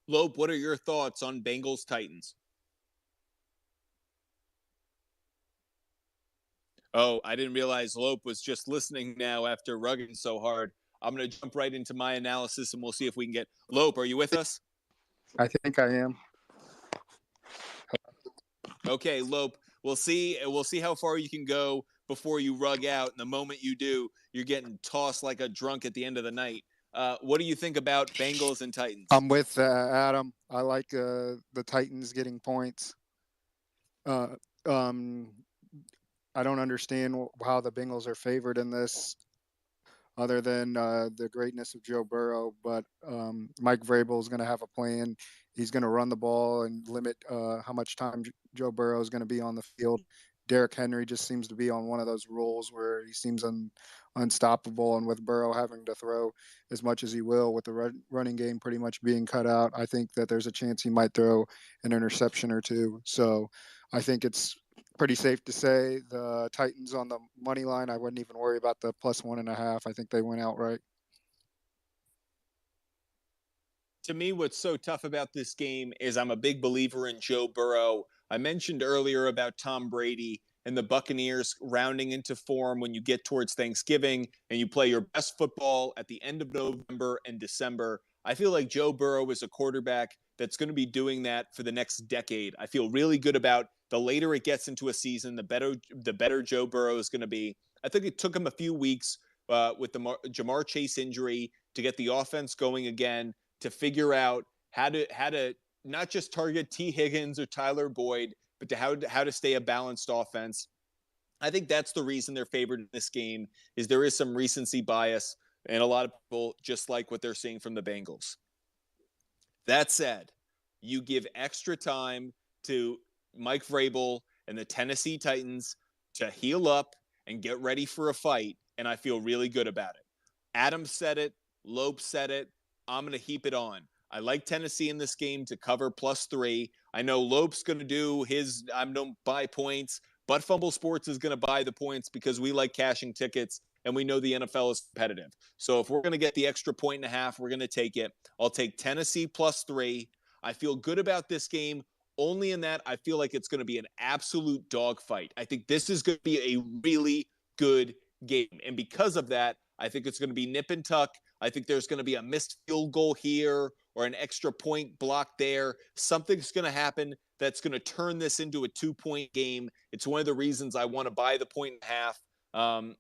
Lope, what are your thoughts on Bengals Titans? Oh, I didn't realize Lope was just listening now after rugging so hard. I'm going to jump right into my analysis, and we'll see if we can get Lope. Are you with us? I think I am. Okay, Lope. We'll see how far you can go before you rug out. And the moment you do, you're getting tossed like a drunk at the end of the night. What do you think about Bengals and Titans? I'm with Adam. I like the Titans getting points. I don't understand how the Bengals are favored in this, other than the greatness of Joe Burrow. But Mike Vrabel is going to have a plan. He's going to run the ball and limit how much time Joe Burrow is going to be on the field. Derrick Henry just seems to be on one of those rules where he seems unstoppable. And with Burrow having to throw as much as he will, with the running game pretty much being cut out, I think that there's a chance he might throw an interception or 2. So I think it's pretty safe to say the Titans on the money line. I wouldn't even worry about the +1.5. I think they went outright. To me, what's so tough about this game is I'm a big believer in Joe Burrow. I mentioned earlier about Tom Brady and the Buccaneers rounding into form when you get towards Thanksgiving and you play your best football at the end of November and December. I feel like Joe Burrow is a quarterback that's going to be doing that for the next decade. I feel really good about the later it gets into a season, the better Joe Burrow is going to be. I think it took him a few weeks with the Jamar Chase injury to get the offense going again, to figure out how to not just target T. Higgins or Tyler Boyd, but to how to stay a balanced offense. I think that's the reason they're favored in this game, is there is some recency bias, and a lot of people just like what they're seeing from the Bengals. That said, you give extra time to Mike Vrabel and the Tennessee Titans to heal up and get ready for a fight, and I feel really good about it. Adam said it. Lope said it. I'm going to heap it on. I like Tennessee in this game to cover +3. I know Lope's going to do his don't buy points, but Fumble Sports is going to buy the points because we like cashing tickets and we know the NFL is competitive. So if we're going to get the extra 1.5, we're going to take it. I'll take Tennessee +3. I feel good about this game only in that I feel like it's going to be an absolute dogfight. I think this is going to be a really good game. And because of that, I think it's going to be nip and tuck. I think there's going to be a missed field goal here or an extra point block there. Something's going to happen that's going to turn this into a 2-point game. It's one of the reasons I want to buy the 1.5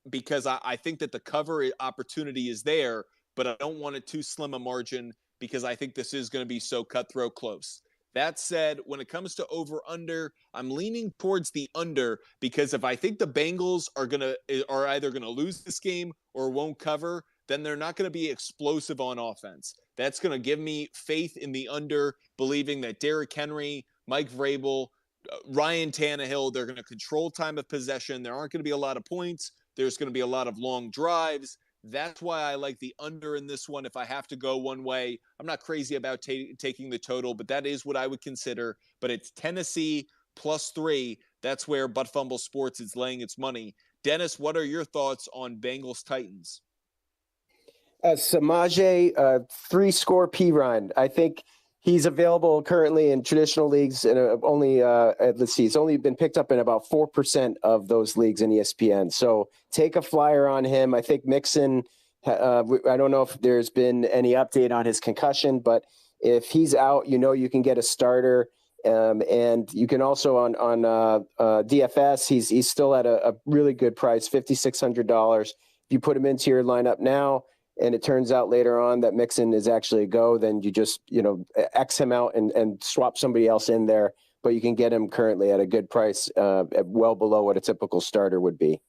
because I think that the cover opportunity is there, but I don't want it too slim a margin because I think this is going to be so cutthroat close. That said, when it comes to over-under, I'm leaning towards the under because if I think the Bengals are either going to lose this game or won't cover, then they're not going to be explosive on offense. That's going to give me faith in the under, believing that Derrick Henry, Mike Vrabel, Ryan Tannehill, they're going to control time of possession. There aren't going to be a lot of points. There's going to be a lot of long drives. That's why I like the under in this one if I have to go one way. I'm not crazy about taking the total, but that is what I would consider. But it's Tennessee +3. That's where Butt Fumble Sports is laying its money. Dennis, what are your thoughts on Bengals Titans? Samaje, 3-score P-Run. I think he's available currently in traditional leagues, and he's only been picked up in about 4% of those leagues in ESPN. So take a flyer on him. I think Mixon, I don't know if there's been any update on his concussion, but if he's out, you can get a starter. And you can also on DFS, he's still at a really good price, $5,600. If you put him into your lineup now, and it turns out later on that Mixon is actually a go, then you just, X him out and swap somebody else in there. But you can get him currently at a good price, at well below what a typical starter would be.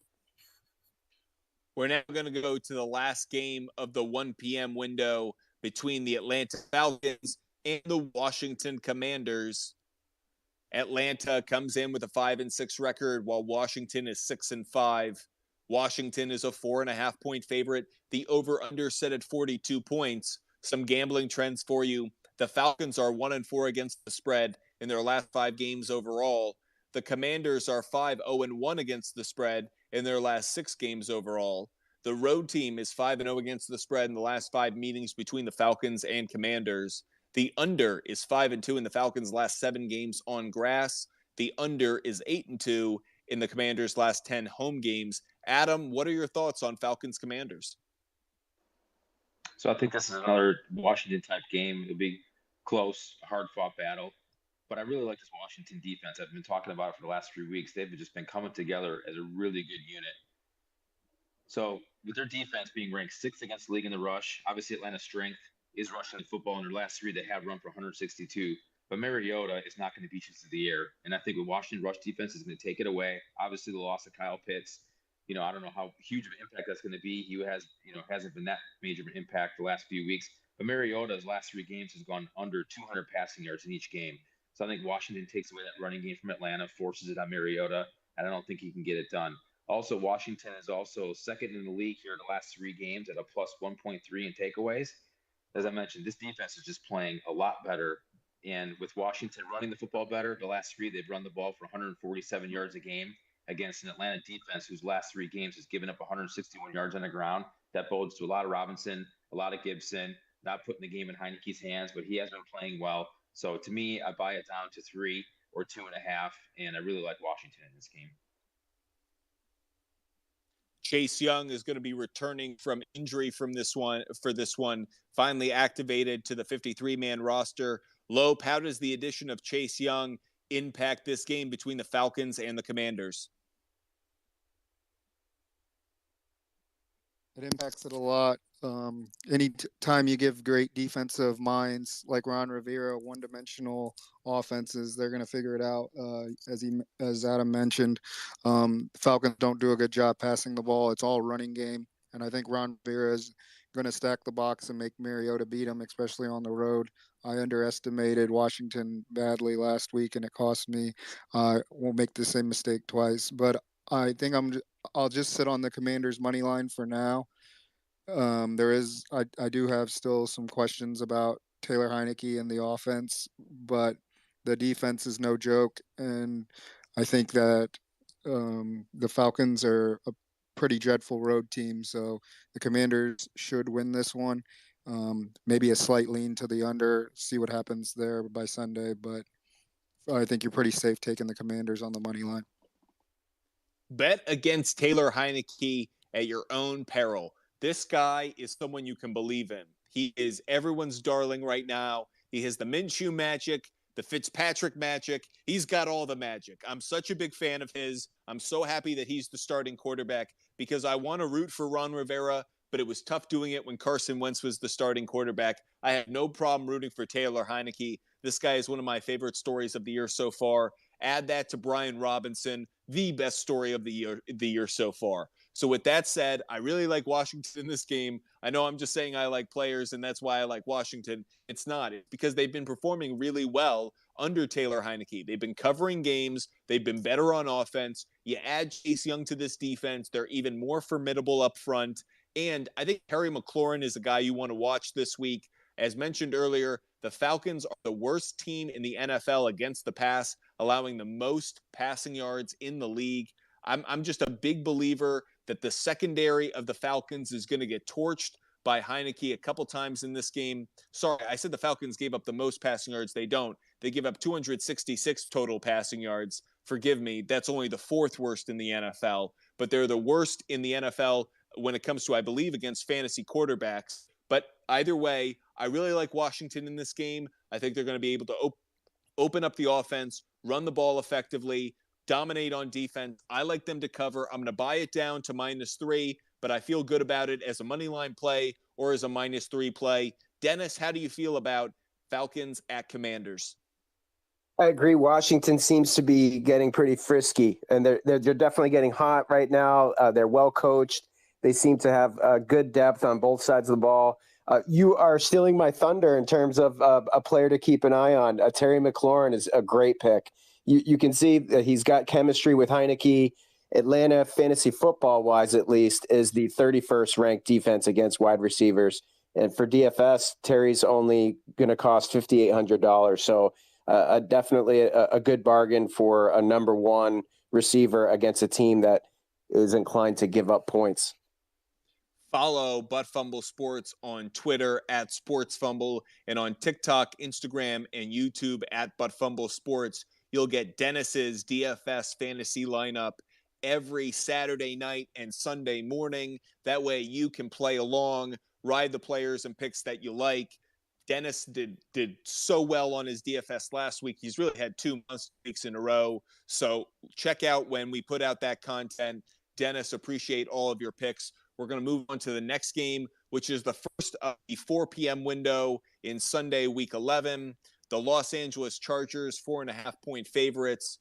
We're now going to go to the last game of the 1 p.m. window between the Atlanta Falcons and the Washington Commanders. Atlanta comes in with a 5-6 record, while Washington is 6-5. Washington is a 4.5-point favorite. The over-under set at 42 points. Some gambling trends for you. The Falcons are 1-4 against the spread in their last 5 games overall. The Commanders are 5-0-1 against the spread in their last 6 games overall. The road team is 5-0 against the spread in the last 5 meetings between the Falcons and Commanders. The under is 5-2 in the Falcons' last 7 games on grass. The under is 8-2 in the Commanders' last 10 home games. Adam, what are your thoughts on Falcons Commanders? So I think this is another Washington-type game. It'll be close, hard-fought battle. But I really like this Washington defense. I've been talking about it for the last 3 weeks. They've just been coming together as a really good unit. So with their defense being ranked 6th against the league in the rush, obviously Atlanta's strength is rushing the football. In their last 3, they have run for 162. But Mariota is not going to beat you through the air. And I think with Washington rush defense is going to take it away. Obviously, the loss of Kyle Pitts, I don't know how huge of an impact that's going to be. He hasn't been that major of an impact the last few weeks. But Mariota's last 3 games has gone under 200 passing yards in each game. So I think Washington takes away that running game from Atlanta, forces it on Mariota, and I don't think he can get it done. Also, Washington is also 2nd in the league here in the last 3 games at a plus 1.3 in takeaways. As I mentioned, this defense is just playing a lot better. And with Washington running the football better, the last 3, they've run the ball for 147 yards a game against an Atlanta defense whose last 3 games has given up 161 yards on the ground. That bodes to a lot of Robinson, a lot of Gibson, not putting the game in Heineke's hands, but he has been playing well. So to me, I buy it down to 3. or 2.5. And I really like Washington in this game. Chase Young is going to be returning from injury from this one finally activated to the 53-man roster. Lope, how does the addition of Chase Young impact this game between the Falcons and the Commanders? It impacts it a lot. Any time you give great defensive minds like Ron Rivera one-dimensional offenses, they're going to figure it out. As Adam mentioned, Falcons don't do a good job passing the ball. It's all running game, and I think Ron Rivera is going to stack the box and make Mariota beat him, especially on the road. I underestimated Washington badly last week, and it cost me. I won't make the same mistake twice, but I think I'll just sit on the Commanders' money line for now. I do have still some questions about Taylor Heineke and the offense, but the defense is no joke, and I think that the Falcons are a pretty dreadful road team, so the Commanders should win this one. Maybe a slight lean to the under, see what happens there by Sunday, but I think you're pretty safe taking the Commanders on the money line. Bet against Taylor Heineke at your own peril. This guy is someone you can believe in. He is everyone's darling right now. He has the Minshew magic, the Fitzpatrick magic. He's got all the magic. I'm such a big fan of his. I'm so happy that he's the starting quarterback because I want to root for Ron Rivera, but it was tough doing it when Carson Wentz was the starting quarterback. I have no problem rooting for Taylor Heineke. This guy is one of my favorite stories of the year so far. Add that to Brian Robinson, the best story of the year so far. So with that said, I really like Washington in this game. I know I'm just saying I like players, and that's why I like Washington. It's not. It's because they've been performing really well under Taylor Heineke. They've been covering games. They've been better on offense. You add Chase Young to this defense, they're even more formidable up front. And I think Terry McLaurin is a guy you want to watch this week. As mentioned earlier, the Falcons are the worst team in the NFL against the pass, allowing the most passing yards in the league. I'm just a big believer that the secondary of the Falcons is going to get torched by Heineke a couple times in this game. Sorry, I said the Falcons gave up the most passing yards. They don't. They give up 266 total passing yards. Forgive me, that's only the fourth worst in the NFL, but they're the worst in the NFL when it comes to, I believe, against fantasy quarterbacks. But either way, I really like Washington in this game. I think they're going to be able to open up the offense, run the ball effectively, dominate on defense. I like them to cover. I'm going to buy it down to -3, but I feel good about it as a money line play or as a -3 play. Dennis, how do you feel about Falcons at Commanders? I agree. Washington seems to be getting pretty frisky, and they're definitely getting hot right now. They're well coached. They seem to have good depth on both sides of the ball. You are stealing my thunder in terms of a player to keep an eye on. Terry McLaurin is a great pick. You can see that he's got chemistry with Heineke. Atlanta, fantasy football-wise at least, is the 31st ranked defense against wide receivers. And for DFS, Terry's only going to cost $5,800. So definitely a good bargain for a number one receiver against a team that is inclined to give up points. Follow Butt Fumble Sports on Twitter at SportsFumble and on TikTok, Instagram, and YouTube at Butt Fumble Sports. You'll get Dennis's DFS fantasy lineup every Saturday night and Sunday morning. That way you can play along, ride the players and picks that you like. Dennis did so well on his DFS last week. He's really had 2 weeks in a row. So check out when we put out that content. Dennis, appreciate all of your picks. We're going to move on to the next game, which is the first of the 4 p.m. window in Sunday, Week 11. The Los Angeles Chargers, 4.5-point favorites.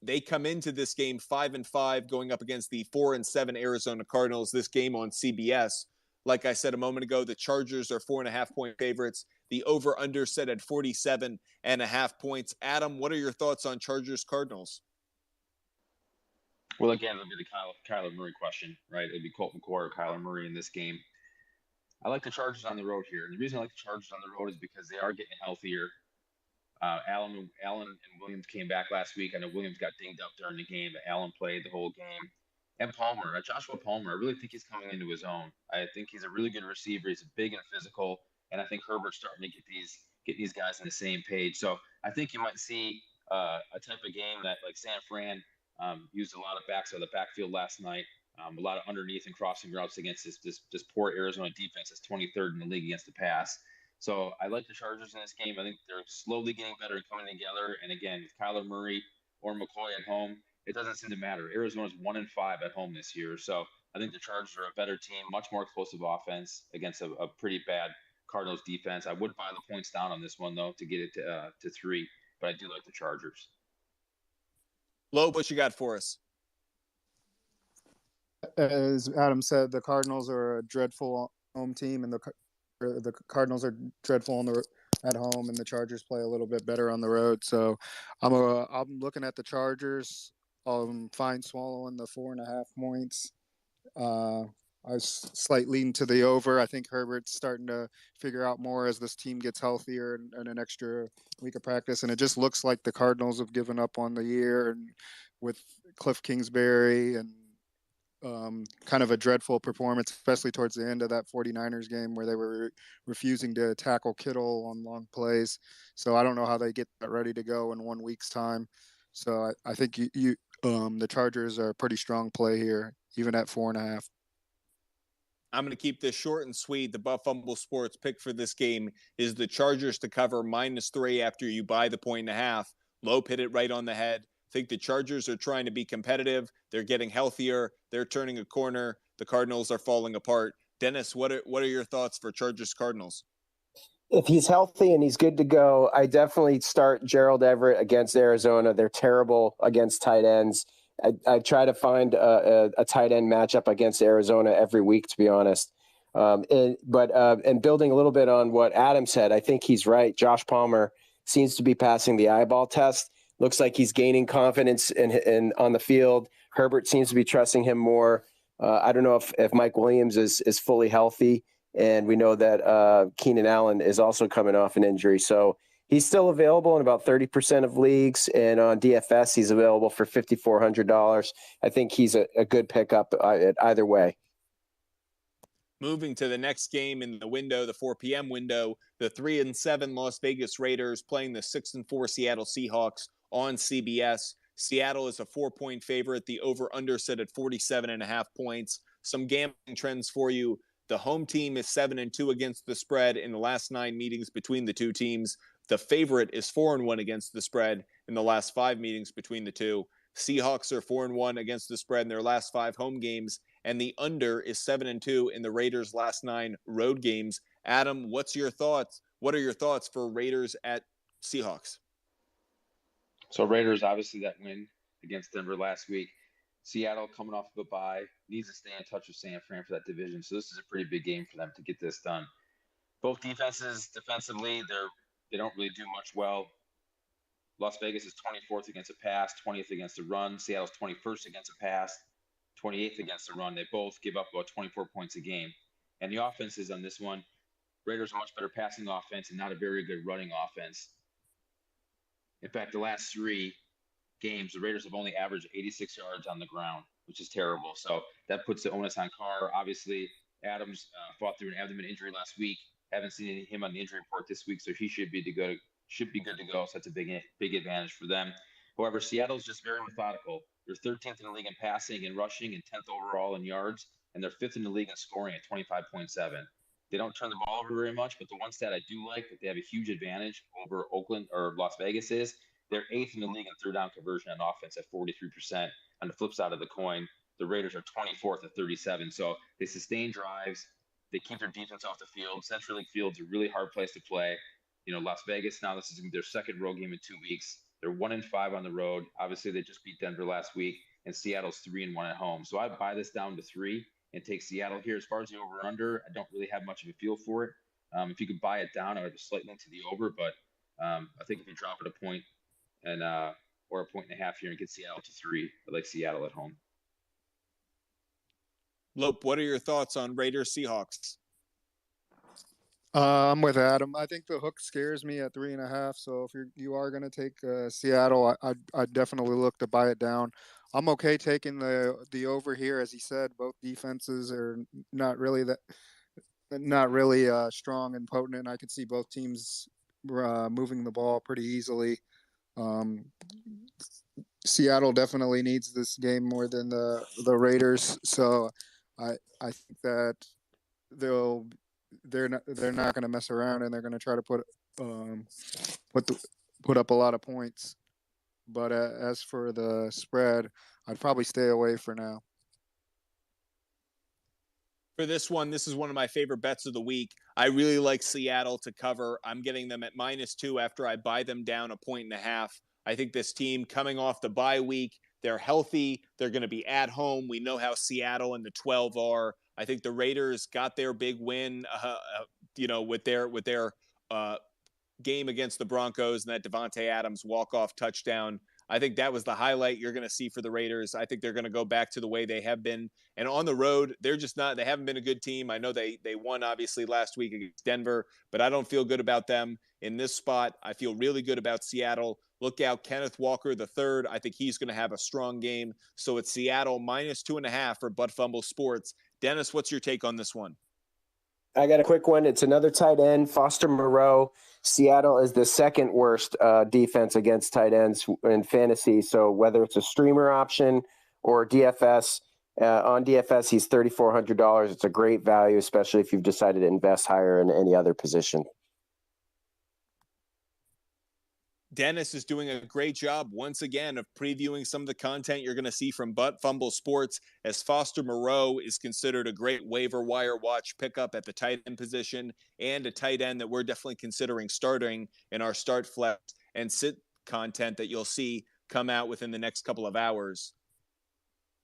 They come into this game 5-5, going up against the 4-7 Arizona Cardinals. This game on CBS. Like I said a moment ago, the Chargers are 4.5-point favorites. The over/under set at 47.5 points. Adam, what are your thoughts on Chargers Cardinals? Well, again, it'll be the Kyler Murray question, right? It'll be Colt McCoy or Kyler Murray in this game. I like the Chargers on the road here. And the reason I like the Chargers on the road is because they are getting healthier. Allen and Williams came back last week. I know Williams got dinged up during the game, but Allen played the whole game. And Palmer, Joshua Palmer, I really think he's coming into his own. I think he's a really good receiver. He's big and physical, and I think Herbert's starting to get these guys on the same page. So I think you might see a type of game that like San Fran used a lot of backs out of the backfield last night. A lot of underneath and crossing routes against this poor Arizona defense that's 23rd in the league against the pass. So I like the Chargers in this game. I think they're slowly getting better and coming together. And again, with Kyler Murray or McCoy at home, it doesn't seem to matter. Arizona's 1-5 at home this year. So I think the Chargers are a better team, much more explosive offense against a pretty bad Cardinals defense. I would buy the points down on this one, though, to get it to 3, but I do like the Chargers. Loeb, what you got for us? As Adam said, the Cardinals are a dreadful home team, and the Cardinals are dreadful at home, and the Chargers play a little bit better on the road. So I'm looking at the Chargers. I'm fine swallowing the 4.5 points. I was slightly leaning to the over. I think Herbert's starting to figure out more as this team gets healthier and an extra week of practice. And it just looks like the Cardinals have given up on the year, and with Cliff Kingsbury and kind of a dreadful performance, especially towards the end of that 49ers game where they were refusing to tackle Kittle on long plays. So I don't know how they get that ready to go in 1 week's time. So I think the Chargers are a pretty strong play here, even at 4.5. I'm going to keep this short and sweet. The Fumble Sports pick for this game is the Chargers to cover -3 after you buy the 1.5. Lope hit it right on the head. I think the Chargers are trying to be competitive. They're getting healthier. They're turning a corner. The Cardinals are falling apart. Dennis, what are your thoughts for Chargers Cardinals? If he's healthy and he's good to go, I definitely start Gerald Everett against Arizona. They're terrible against tight ends. I try to find a tight end matchup against Arizona every week, to be honest. And building a little bit on what Adam said, I think he's right. Josh Palmer seems to be passing the eyeball test. Looks like he's gaining confidence in on the field. Herbert seems to be trusting him more. I don't know if Mike Williams is fully healthy, and we know that Keenan Allen is also coming off an injury. So he's still available in about 30% of leagues, and on DFS, he's available for $5,400. I think he's a good pickup either way. Moving to the next game in the window, the 4 p.m. window, the 3-7 Las Vegas Raiders playing the 6-4 Seattle Seahawks on CBS. Seattle is a 4-point favorite. The over-under set at 47.5 points. Some gambling trends for you. The home team is 7-2 against the spread in the last 9 meetings between the two teams. The favorite is 4-1 against the spread in the last 5 meetings between the two. Seahawks are 4-1 against the spread in their last 5 home games, and the under is 7-2 in the Raiders' last 9 road games. Adam, what's your thoughts? What are your thoughts for Raiders at Seahawks? So Raiders, obviously that win against Denver last week. Seattle coming off of a bye, needs to stay in touch with San Fran for that division. So this is a pretty big game for them to get this done. Both defenses, defensively, they don't really do much well. Las Vegas is 24th against a pass, 20th against a run. Seattle's 21st against a pass, 28th against a run. They both give up about 24 points a game. And the offenses on this one, Raiders are much better passing offense and not a very good running offense. In fact, the last 3 games, the Raiders have only averaged 86 yards on the ground, which is terrible. So that puts the onus on Carr. Obviously, Adams fought through an abdomen injury last week. Haven't seen him on the injury report this week, so he should be good to go. So that's a big advantage for them. However, Seattle's just very methodical. They're 13th in the league in passing and rushing and 10th overall in yards, and they're 5th in the league in scoring at 25.7. They don't turn the ball over very much, but the one stat I do like that they have a huge advantage over Oakland or Las Vegas is they're 8th in the league in third down conversion on offense at 43%. On the flip side of the coin, the Raiders are 24th at 37. So they sustain drives. They keep their defense off the field. Central League Field's a really hard place to play. Las Vegas, now this is going to be their second road game in 2 weeks. They're 1-5 on the road. Obviously, they just beat Denver last week, and Seattle's 3-1 at home. So I buy this down to 3 and take Seattle here. As far as the over-under, I don't really have much of a feel for it. If you could buy it down, I would have slightly into the over, but I think if you drop it a point, and or a 1.5 here and get Seattle to 3. I like Seattle at home. Lope, what are your thoughts on Raiders Seahawks? I'm with Adam. I think the hook scares me at 3.5. So if you are going to take Seattle, I definitely look to buy it down. I'm okay taking the over here, as he said. Both defenses are not really strong and potent, and I could see both teams moving the ball pretty easily. Seattle definitely needs this game more than the Raiders, so I think that they're not going to mess around, and they're going to try to put up a lot of points. But as for the spread, I'd probably stay away for now. For this one, this is one of my favorite bets of the week. I really like Seattle to cover. I'm getting them at -2 after I buy them down 1.5. I think this team coming off the bye week, they're healthy. They're going to be at home. We know how Seattle and the 12 are. I think the Raiders got their big win, with their game against the Broncos and that Devontae Adams walk-off touchdown. I think that was the highlight you're going to see for the Raiders. I think they're going to go back to the way they have been. And on the road, they haven't been a good team. I know they won, obviously, last week against Denver, but I don't feel good about them in this spot. I feel really good about Seattle. Look out, Kenneth Walker III. I think he's going to have a strong game. So it's Seattle -2.5 for Butt Fumble Sports. Dennis, what's your take on this one? I got a quick one. It's another tight end, Foster Moreau. Seattle is the second worst defense against tight ends in fantasy. So whether it's a streamer option or DFS, on DFS, he's $3,400. It's a great value, especially if you've decided to invest higher in any other position. Dennis is doing a great job once again of previewing some of the content you're going to see from Butt Fumble Sports, as Foster Moreau is considered a great waiver wire watch pickup at the tight end position, and a tight end that we're definitely considering starting in our start flex and sit content that you'll see come out within the next couple of hours.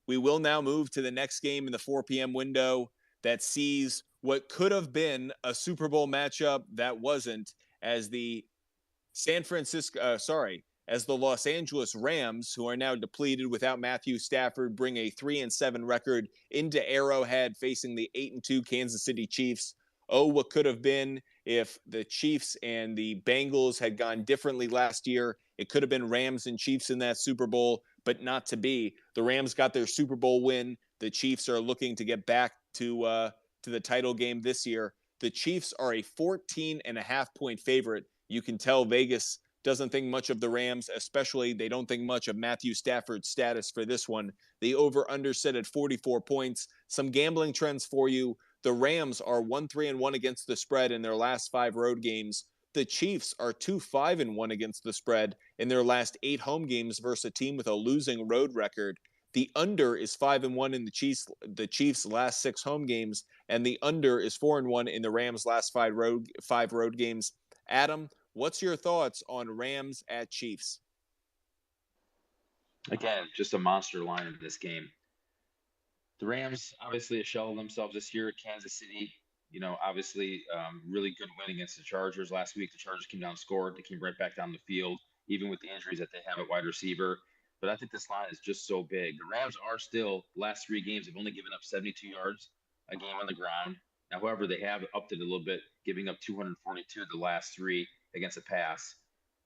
We will now move to the next game in the 4 p.m. window that sees what could have been a Super Bowl matchup that wasn't, as the Los Angeles Rams, who are now depleted without Matthew Stafford, bring a 3-7 record into Arrowhead facing the 8-2 Kansas City Chiefs. Oh, what could have been if the Chiefs and the Bengals had gone differently last year. It could have been Rams and Chiefs in that Super Bowl, but not to be. The Rams got their Super Bowl win. The Chiefs are looking to get back to the title game this year. The Chiefs are a 14.5-point favorite. You can tell Vegas doesn't think much of the Rams, especially they don't think much of Matthew Stafford's status for this one. The over-under set at 44 points. Some gambling trends for you. The Rams are 1-3-1 against the spread in their last 5 road games. The Chiefs are 2-5-1 against the spread in their last 8 home games versus a team with a losing road record. The under is 5-1 in the Chiefs' last 6 home games, and the under is 4-1 in the Rams' last 5 road games. Adam, what's your thoughts on Rams at Chiefs? Again, just a monster line in this game. The Rams obviously a shell of themselves this year. Kansas City, obviously really good win against the Chargers last week. The Chargers came down and scored. They came right back down the field, even with the injuries that they have at wide receiver. But I think this line is just so big. The Rams are still, last 3 games, have only given up 72 yards a game on the ground. Now, however, they have upped it a little bit, giving up 242 the last 3 against the pass.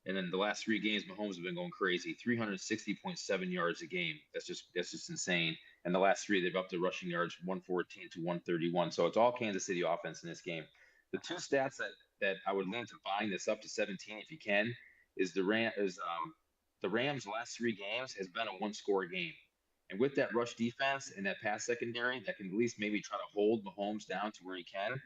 And then the last 3 games, Mahomes have been going crazy, 360.7 yards a game. That's just insane. And the last 3, they've upped the rushing yards 114 to 131. So it's all Kansas City offense in this game. The 2 stats that I would lean to buying this up to 17 if you can is the Rams' last 3 games has been a 1-score game. And with that rush defense and that pass secondary that can at least maybe try to hold Mahomes down to where he can,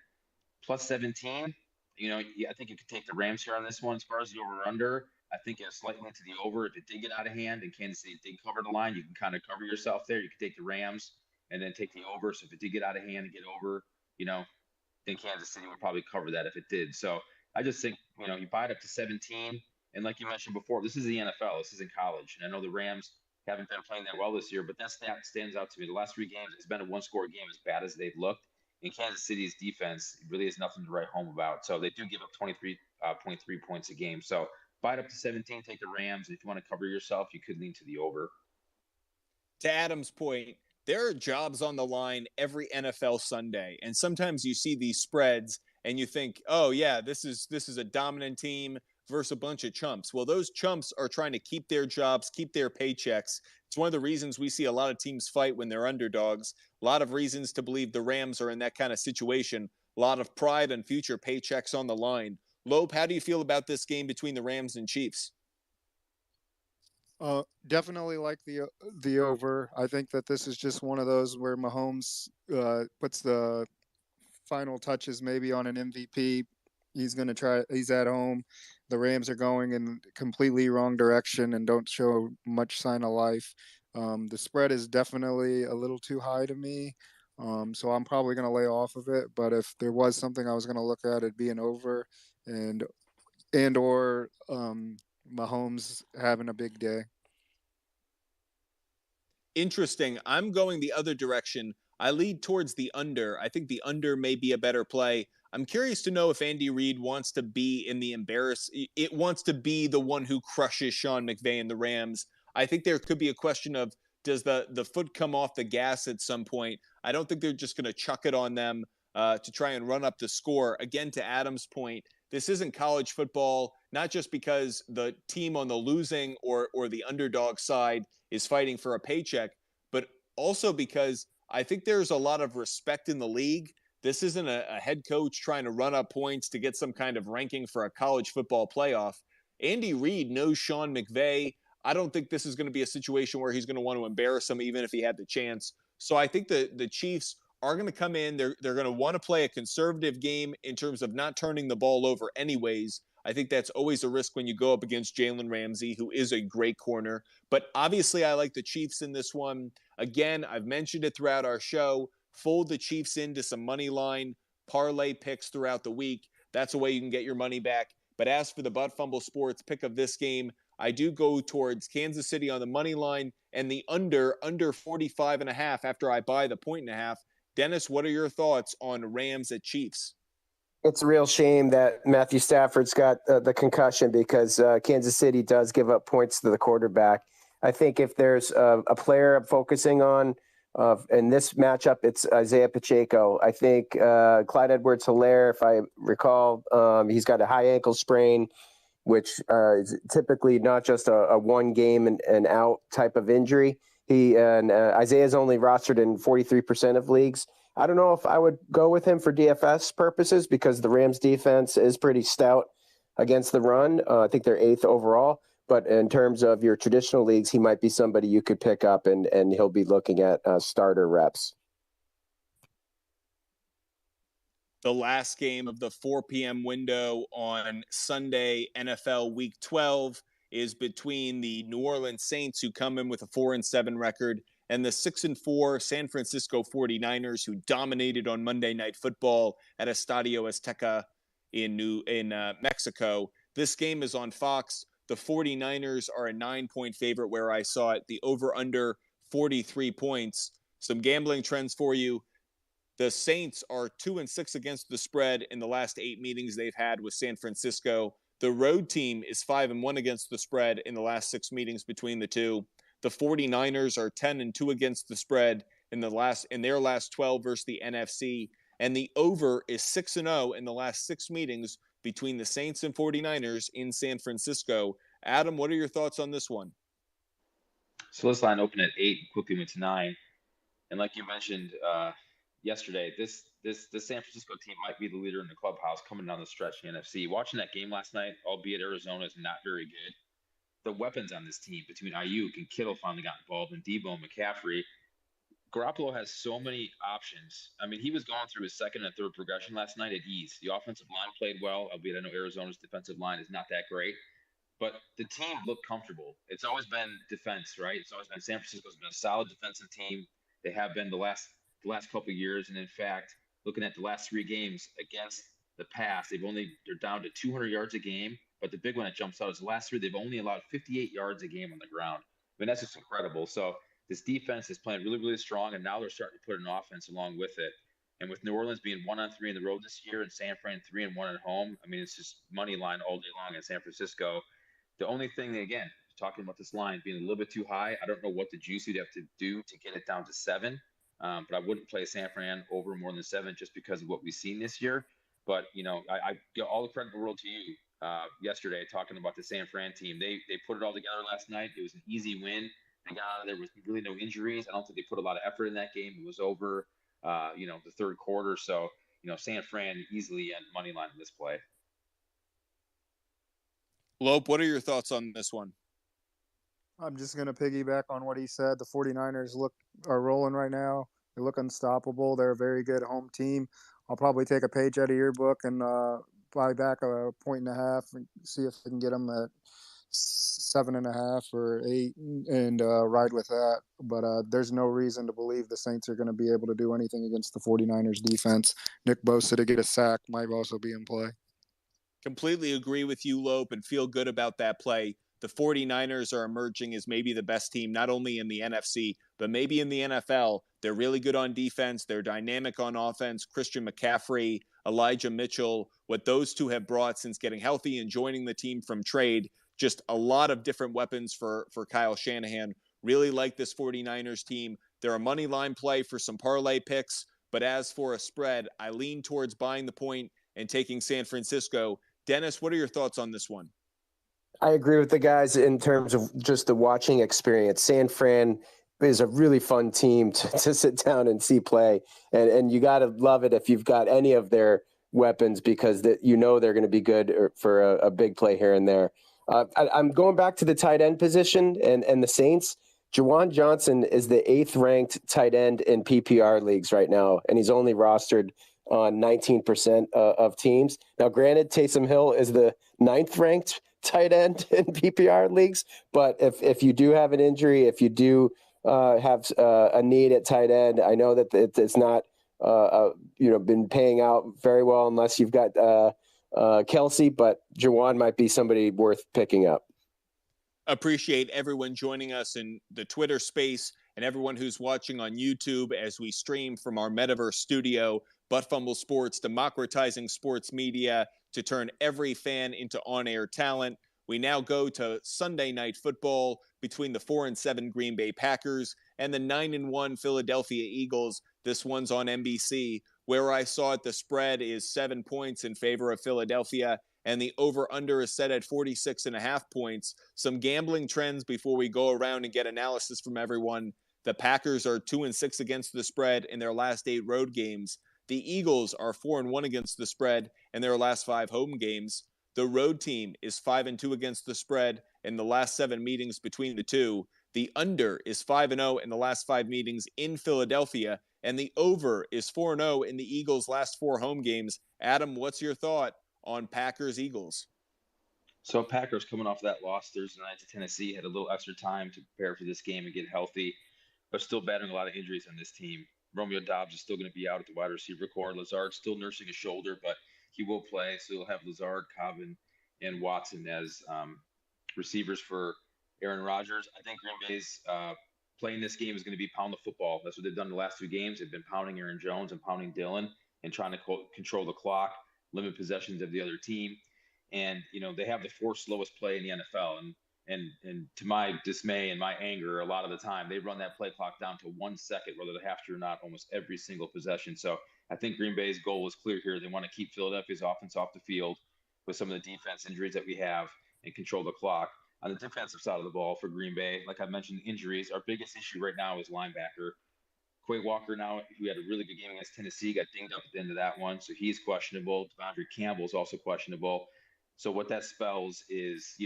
plus 17, I think you could take the Rams here on this one. As far as the over-under, I think it's slightly into the over. If it did get out of hand and Kansas City did cover the line, you can kind of cover yourself there. You could take the Rams and then take the over. So if it did get out of hand and get over, then Kansas City would probably cover that if it did. So I just think, you buy it up to 17. And like you mentioned before, this is the NFL. This isn't college. And I know the Rams haven't been playing that well this year, but that stat stands out to me. The last 3 games, it's been a 1-score game as bad as they've looked. And Kansas City's defense really is nothing to write home about. So they do give up 23.3 points a game. So buy it up to 17, take the Rams. If you want to cover yourself, you could lean to the over. To Adam's point, there are jobs on the line every NFL Sunday. And sometimes you see these spreads and you think, oh, yeah, this is a dominant team versus a bunch of chumps. Well, those chumps are trying to keep their jobs, keep their paychecks. It's one of the reasons we see a lot of teams fight when they're underdogs. A lot of reasons to believe the Rams are in that kind of situation. A lot of pride and future paychecks on the line. Lope, how do you feel about this game between the Rams and Chiefs? Definitely like the over. I think that this is just one of those where Mahomes puts the final touches maybe on an MVP. He's going to try. He's at home. The Rams are going in completely wrong direction and don't show much sign of life. The spread is definitely a little too high to me. So I'm probably going to lay off of it. But if there was something I was going to look at, it'd be an over and or Mahomes having a big day. Interesting. I'm going the other direction. I lead towards the under. I think the under may be a better play. I'm curious to know if Andy Reid wants to be in the it wants to be the one who crushes Sean McVay and the Rams. I think there could be a question of, does the foot come off the gas at some point? I don't think they're just going to chuck it on them to try and run up the score. Again, to Adam's point, this isn't college football, not just because the team on the losing or the underdog side is fighting for a paycheck, but also because I think there's a lot of respect in the league. This isn't a head coach trying to run up points to get some kind of ranking for a college football playoff. Andy Reid knows Sean McVay. I don't think this is going to be a situation where he's going to want to embarrass him, even if he had the chance. So I think the Chiefs are going to come in. They're going to want to play a conservative game in terms of not turning the ball over anyways. I think that's always a risk when you go up against Jalen Ramsey, who is a great corner. But obviously, I like the Chiefs in this one. Again, I've mentioned it throughout our show. Fold the Chiefs into some money line, parlay picks throughout the week. That's a way you can get your money back. But as for the Butt Fumble Sports pick of this game, I do go towards Kansas City on the money line and the under 45.5 after I buy the 1.5. Dennis, what are your thoughts on Rams at Chiefs? It's a real shame that Matthew Stafford's got the concussion because Kansas City does give up points to the quarterback. I think if there's a player I'm focusing on in this matchup, it's Isaiah Pacheco. I think Clyde Edwards-Helaire, if I recall, he's got a high ankle sprain, which is typically not just a one game and out type of injury. Isaiah's only rostered in 43% of leagues. I don't know if I would go with him for DFS purposes because the Rams defense is pretty stout against the run. I think they're 8th overall. But in terms of your traditional leagues, he might be somebody you could pick up and he'll be looking at starter reps. The last game of the 4 p.m. window on Sunday, NFL Week 12, is between the New Orleans Saints, who come in with a 4-7 record, and the 6-4 San Francisco 49ers, who dominated on Monday Night Football at Estadio Azteca in Mexico. This game is on Fox. The 49ers are a 9-point favorite where I saw it. The over-under 43 points. Some gambling trends for you. The Saints are 2-6 against the spread in the last 8 meetings they've had with San Francisco. The road team is 5-1 against the spread in the last 6 meetings between the two. The 49ers are 10-2 against the spread in their last 12 versus the NFC. And the over is 6-0 in the last 6 meetings between the Saints and 49ers in San Francisco. Adam, what are your thoughts on this one? So this line opened at 8, quickly went to 9. And like you mentioned yesterday, this San Francisco team might be the leader in the clubhouse coming down the stretch in the NFC. Watching that game last night, albeit Arizona is not very good, the weapons on this team between Ayuk and Kittle finally got involved, and Debo and McCaffrey. Garoppolo has so many options. I mean, he was going through his second and third progression last night at ease. The offensive line played well, albeit I know Arizona's defensive line is not that great. But the team looked comfortable. It's always been defense, right? It's always been San Francisco's been a solid defensive team. They have been the last couple of years, and in fact, looking at the last 3 games against the pass, they're down to 200 yards a game. But the big one that jumps out is the last 3, they've only allowed 58 yards a game on the ground. I mean, that's just incredible. So this defense is playing really, really strong, and now they're starting to put an offense along with it. And with New Orleans being 1-3 in the road this year, and San Fran 3-1 at home, I mean, it's just money line all day long in San Francisco. The only thing, again, talking about this line being a little bit too high, I don't know what the juice you'd have to do to get it down to 7. But I wouldn't play San Fran over more than 7 just because of what we've seen this year. But, I give all the credit in the world to you yesterday talking about the San Fran team. They put it all together last night. It was an easy win. They got out of there with really no injuries. I don't think they put a lot of effort in that game. It was over, the third quarter. So, San Fran easily and money line in this play. Lope, what are your thoughts on this one? I'm just going to piggyback on what he said. The 49ers are rolling right now. They look unstoppable. They're a very good home team. I'll probably take a page out of your book and buy back a 1.5 and see if I can get them at 7.5 or 8 and ride with that. But there's no reason to believe the Saints are going to be able to do anything against the 49ers defense. Nick Bosa to get a sack might also be in play. Completely agree with you, Lope, and feel good about that play. The 49ers are emerging as maybe the best team, not only in the NFC, but maybe in the NFL. They're really good on defense. They're dynamic on offense. Christian McCaffrey, Elijah Mitchell, what those two have brought since getting healthy and joining the team from trade, just a lot of different weapons for Kyle Shanahan. Really like this 49ers team. They're a money line play for some parlay picks, but as for a spread, I lean towards buying the point and taking San Francisco. Dennis, what are your thoughts on this one? I agree with the guys in terms of just the watching experience. San Fran is a really fun team to sit down and see play. And you got to love it if you've got any of their weapons because they're going to be good for a big play here and there. I'm going back to the tight end position and the Saints. Juwan Johnson is the 8th ranked tight end in PPR leagues right now, and he's only rostered on 19% of teams. Now, granted, Taysom Hill is the 9th ranked tight end in PPR leagues, but if you do have an injury, if you do have a need at tight end, I know that it's not been paying out very well unless you've got Kelsey, but Juwan might be somebody worth picking up. Appreciate everyone joining us in the Twitter space and everyone who's watching on YouTube as we stream from our metaverse studio. But Fumble Sports, democratizing sports media to turn every fan into on-air talent. We now go to Sunday Night Football between the 4-7 Green Bay Packers and the 9-1 Philadelphia Eagles. This one's on NBC. Where I saw it, the spread is 7 points in favor of Philadelphia, and the over-under is set at 46.5 points. Some gambling trends before we go around and get analysis from everyone. The Packers are 2-6 against the spread in their last 8 road games. The Eagles are 4-1 against the spread in their last 5 home games. The road team is 5-2 against the spread in the last 7 meetings between the two. The under is 5-0 in the last 5 meetings in Philadelphia, and the over is 4-0 in the Eagles' last 4 home games. Adam, what's your thought on Packers-Eagles? So Packers coming off that loss Thursday night to Tennessee had a little extra time to prepare for this game and get healthy, but still battling a lot of injuries on this team. Romeo Doubs is still going to be out at the wide receiver core. Lazard's still nursing a shoulder, but he will play. So you'll have Lazard, Cobb, and Watson as receivers for Aaron Rodgers. I think Green Bay's playing this game is going to be pound the football. That's what they've done the last 2 games. They've been pounding Aaron Jones and pounding Dillon and trying to control the clock, limit possessions of the other team. And, they have the 4th slowest play in the NFL. And to my dismay and my anger, a lot of the time they run that play clock down to 1 second, whether they have to or not, almost every single possession. So I think Green Bay's goal is clear here. They want to keep Philadelphia's offense off the field with some of the defense injuries that we have and control the clock. On the defensive side of the ball for Green Bay, like I mentioned, injuries. Our biggest issue right now is linebacker. Quay Walker now, who had a really good game against Tennessee, got dinged up at the end of that one. So he's questionable. Devondre Campbell is also questionable. So what that spells is,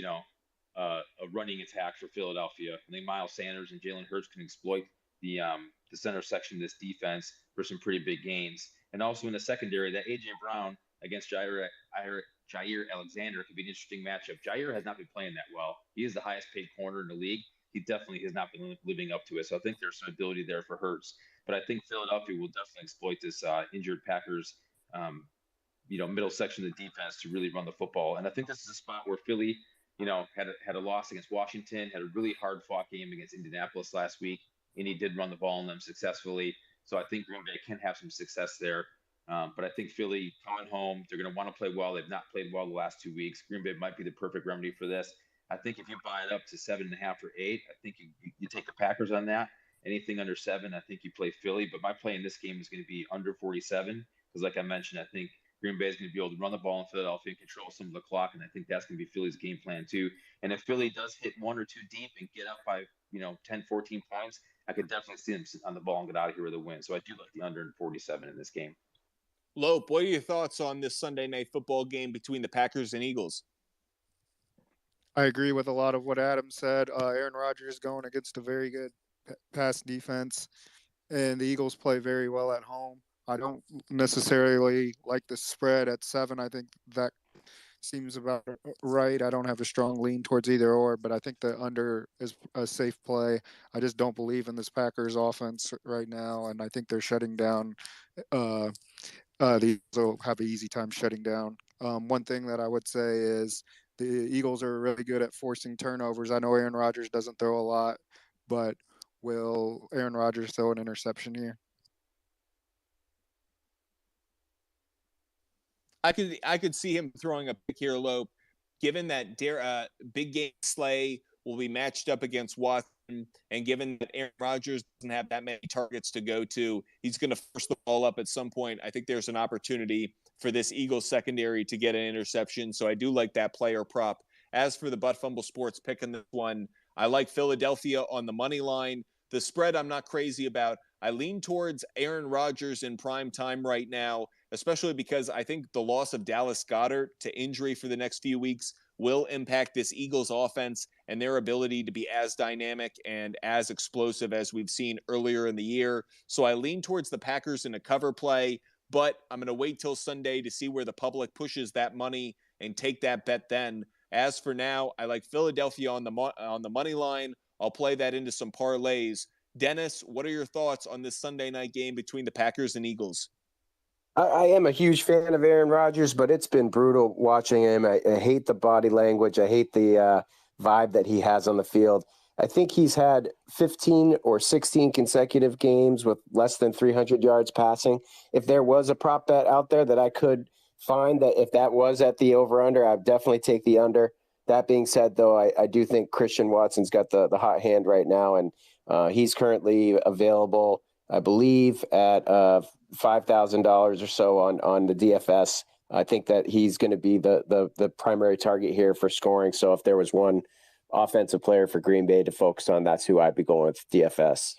a running attack for Philadelphia. I think Miles Sanders and Jalen Hurts can exploit the center section of this defense for some pretty big gains. And also in the secondary, that A.J. Brown against Jair Alexander could be an interesting matchup. Jair has not been playing that well. He is the highest paid corner in the league. He definitely has not been living up to it. So I think there's some ability there for Hurts. But I think Philadelphia will definitely exploit this injured Packers middle section of the defense to really run the football. And I think this is a spot where Philly, had a loss against Washington, had a really hard fought game against Indianapolis last week, and he did run the ball on them successfully. So I think Green Bay can have some success there. But I think Philly coming home, they're going to want to play well. They've not played well the last 2 weeks. Green Bay might be the perfect remedy for this. I think if you buy it up to 7.5 or 8, I think you take the Packers on that. Anything under 7, I think you play Philly. But my play in this game is going to be under 47 because, like I mentioned, I think Green Bay is going to be able to run the ball in Philadelphia and control some of the clock, and I think that's going to be Philly's game plan too. And if Philly does hit 1 or 2 deep and get up by 10, 14 points, I could definitely see them sit on the ball and get out of here with a win. So I do like the under 47 in this game. Lope, what are your thoughts on this Sunday Night Football game between the Packers and Eagles? I agree with a lot of what Adam said. Aaron Rodgers going against a very good pass defense, and the Eagles play very well at home. I don't necessarily like the spread at 7. I think that seems about right. I don't have a strong lean towards either or, but I think the under is a safe play. I just don't believe in this Packers offense right now, and I think they're shutting down. Uh, the Eagles will have an easy time shutting down. One thing that I would say is the Eagles are really good at forcing turnovers. I know Aaron Rodgers doesn't throw a lot, but will Aaron Rodgers throw an interception here? I could see him throwing a pick here, Lope, given that big game Slay will be matched up against Watson, and given that Aaron Rodgers doesn't have that many targets to go to, he's going to force the ball up at some point. I think there's an opportunity for this Eagles secondary to get an interception, so I do like that player prop. As for the Butt Fumble Sports pick in this one, I like Philadelphia on the money line. The spread I'm not crazy about. I lean towards Aaron Rodgers in prime time right now, especially because I think the loss of Dallas Goedert to injury for the next few weeks will impact this Eagles offense and their ability to be as dynamic and as explosive as we've seen earlier in the year. So I lean towards the Packers in a cover play, but I'm going to wait till Sunday to see where the public pushes that money and take that bet then. As for now, I like Philadelphia on the money line. I'll play that into some parlays. Dennis, what are your thoughts on this Sunday night game between the Packers and Eagles? I am a huge fan of Aaron Rodgers, but it's been brutal watching him. I hate the body language. I hate the vibe that he has on the field. I think he's had 15 or 16 consecutive games with less than 300 yards passing. If there was a prop bet out there that I could find, that if that was at the over-under, I'd definitely take the under. That being said, though, I do think Christian Watson's got the hot hand right now, and he's currently available, I believe, at $5,000 or so on the DFS. I think that he's going to be the primary target here for scoring. So if there was one offensive player for Green Bay to focus on, that's who I'd be going with, DFS.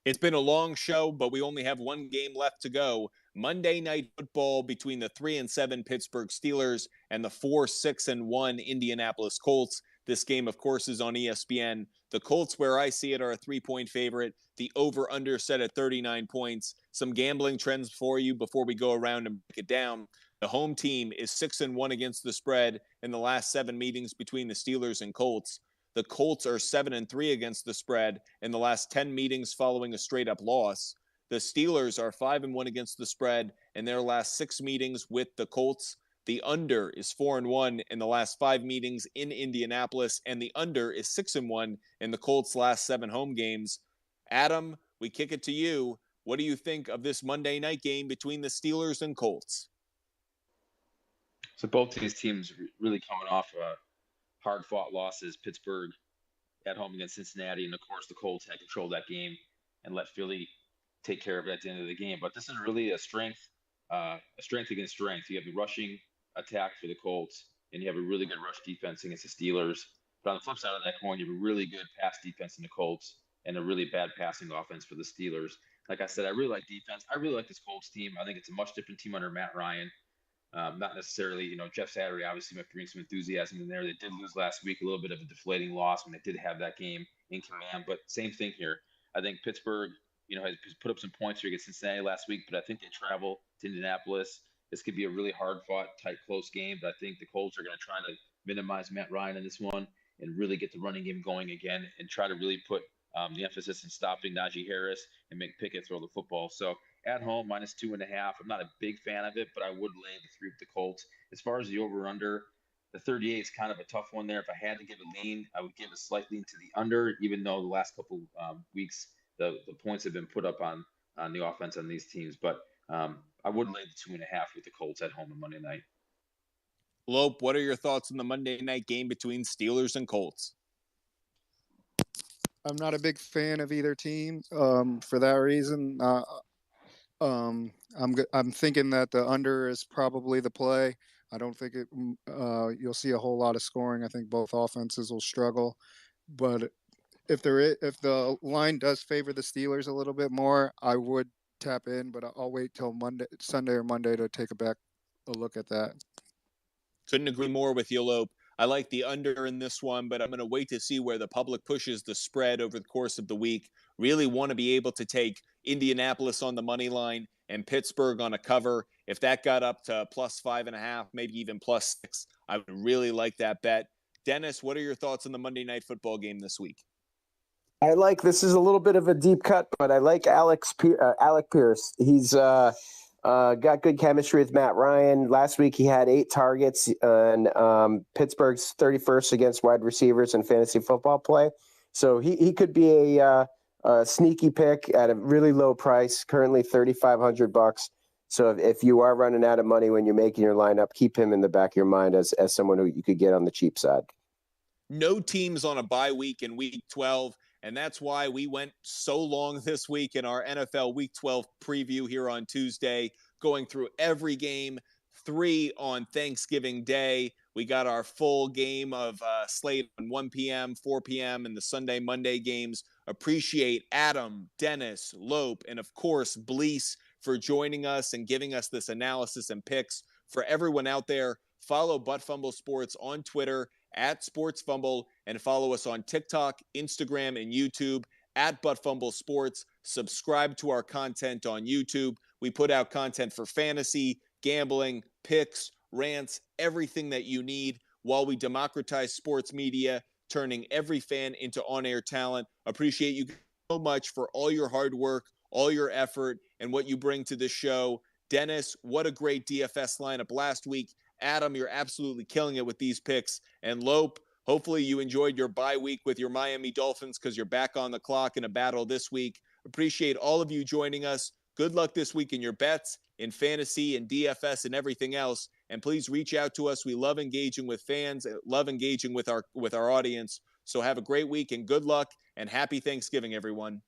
It's been a long show, but we only have one game left to go. Monday Night Football between the 3-7 Pittsburgh Steelers and the 4-6-1 Indianapolis Colts. This game, of course, is on ESPN. The Colts, where I see it, are a 3-point favorite. The over-under set at 39 points. Some gambling trends for you before we go around and break it down. The home team is 6-1 against the spread in the last 7 meetings between the Steelers and Colts. The Colts are 7-3 against the spread in the last 10 meetings following a straight-up loss. The Steelers are 5-1 against the spread in their last 6 meetings with the Colts. The under is 4-1 in the last 5 meetings in Indianapolis, and the under is 6-1 in the Colts' last 7 home games. Adam, we kick it to you. What do you think of this Monday night game between the Steelers and Colts? So both these teams really coming off hard-fought losses. Pittsburgh at home against Cincinnati, and of course the Colts had control of that game and let Philly take care of it at the end of the game. But this is really a strength against strength. You have the rushing attack for the Colts, and you have a really good rush defense against the Steelers. But on the flip side of that coin, you have a really good pass defense in the Colts and a really bad passing offense for the Steelers. Like I said, I really like defense. I really like this Colts team. I think it's a much different team under Matt Ryan. Not necessarily, Jeff Saturday obviously might bring some enthusiasm in there. They did lose last week, a little bit of a deflating loss when they did have that game in command. But same thing here. I think Pittsburgh, has put up some points here against Cincinnati last week, but I think they travel to Indianapolis. This could be a really hard-fought, tight, close game. But I think the Colts are going to try to minimize Matt Ryan in this one and really get the running game going again and try to really put the emphasis in stopping Najee Harris and make Pickett throw the football. So at home, -2.5. I'm not a big fan of it, but I would lay the 3 with the Colts. As far as the over-under, the 38 is kind of a tough one there. If I had to give a lean, I would give a slight lean to the under, even though the last couple weeks the points have been put up on the offense on these teams. But I would lay the 2.5 with the Colts at home on Monday night. Lope, what are your thoughts on the Monday night game between Steelers and Colts? I'm not a big fan of either team for that reason. I'm thinking that the under is probably the play. I don't think you'll see a whole lot of scoring. I think both offenses will struggle, but if the line does favor the Steelers a little bit more, I would tap in. But I'll wait till Sunday or Monday to take a look at that. Couldn't agree more with you, Lope. I like the under in this one, but I'm going to wait to see where the public pushes the spread over the course of the week. Really want to be able to take Indianapolis on the money line and Pittsburgh on a cover. If that got up to +5.5, maybe even +6, I would really like that bet. Dennis, what are your thoughts on the Monday Night Football game this week? I like, this is a little bit of a deep cut, but I like Alec Pierce. He's got good chemistry with Matt Ryan. Last week he had 8 targets, and Pittsburgh's 31st against wide receivers in fantasy football play. So he could be a sneaky pick at a really low price, currently $3,500. So if you are running out of money when you're making your lineup, keep him in the back of your mind as someone who you could get on the cheap side. No teams on a bye week in week 12. And that's why we went so long this week in our NFL Week 12 preview here on Tuesday, going through every game, 3 on Thanksgiving Day. We got our full game of slate on 1 p.m., 4 p.m., and the Sunday, Monday games. Appreciate Adam, Dennis, Lope, and of course, Blease for joining us and giving us this analysis and picks. For everyone out there, follow Butt Fumble Sports on Twitter @SportsFumble, and follow us on TikTok, Instagram, and YouTube @ButtFumble Sports. Subscribe to our content on YouTube. We put out content for fantasy, gambling, picks, rants, everything that you need while we democratize sports media, turning every fan into on-air talent. Appreciate you so much for all your hard work, all your effort, and what you bring to this show. Dennis, what a great DFS lineup last week. Adam, you're absolutely killing it with these picks. And Lope, hopefully you enjoyed your bye week with your Miami Dolphins because you're back on the clock in a battle this week. Appreciate all of you joining us. Good luck this week in your bets, in fantasy, and DFS, and everything else. And please reach out to us. We love engaging with fans, love engaging with our audience. So have a great week and good luck and happy Thanksgiving, everyone.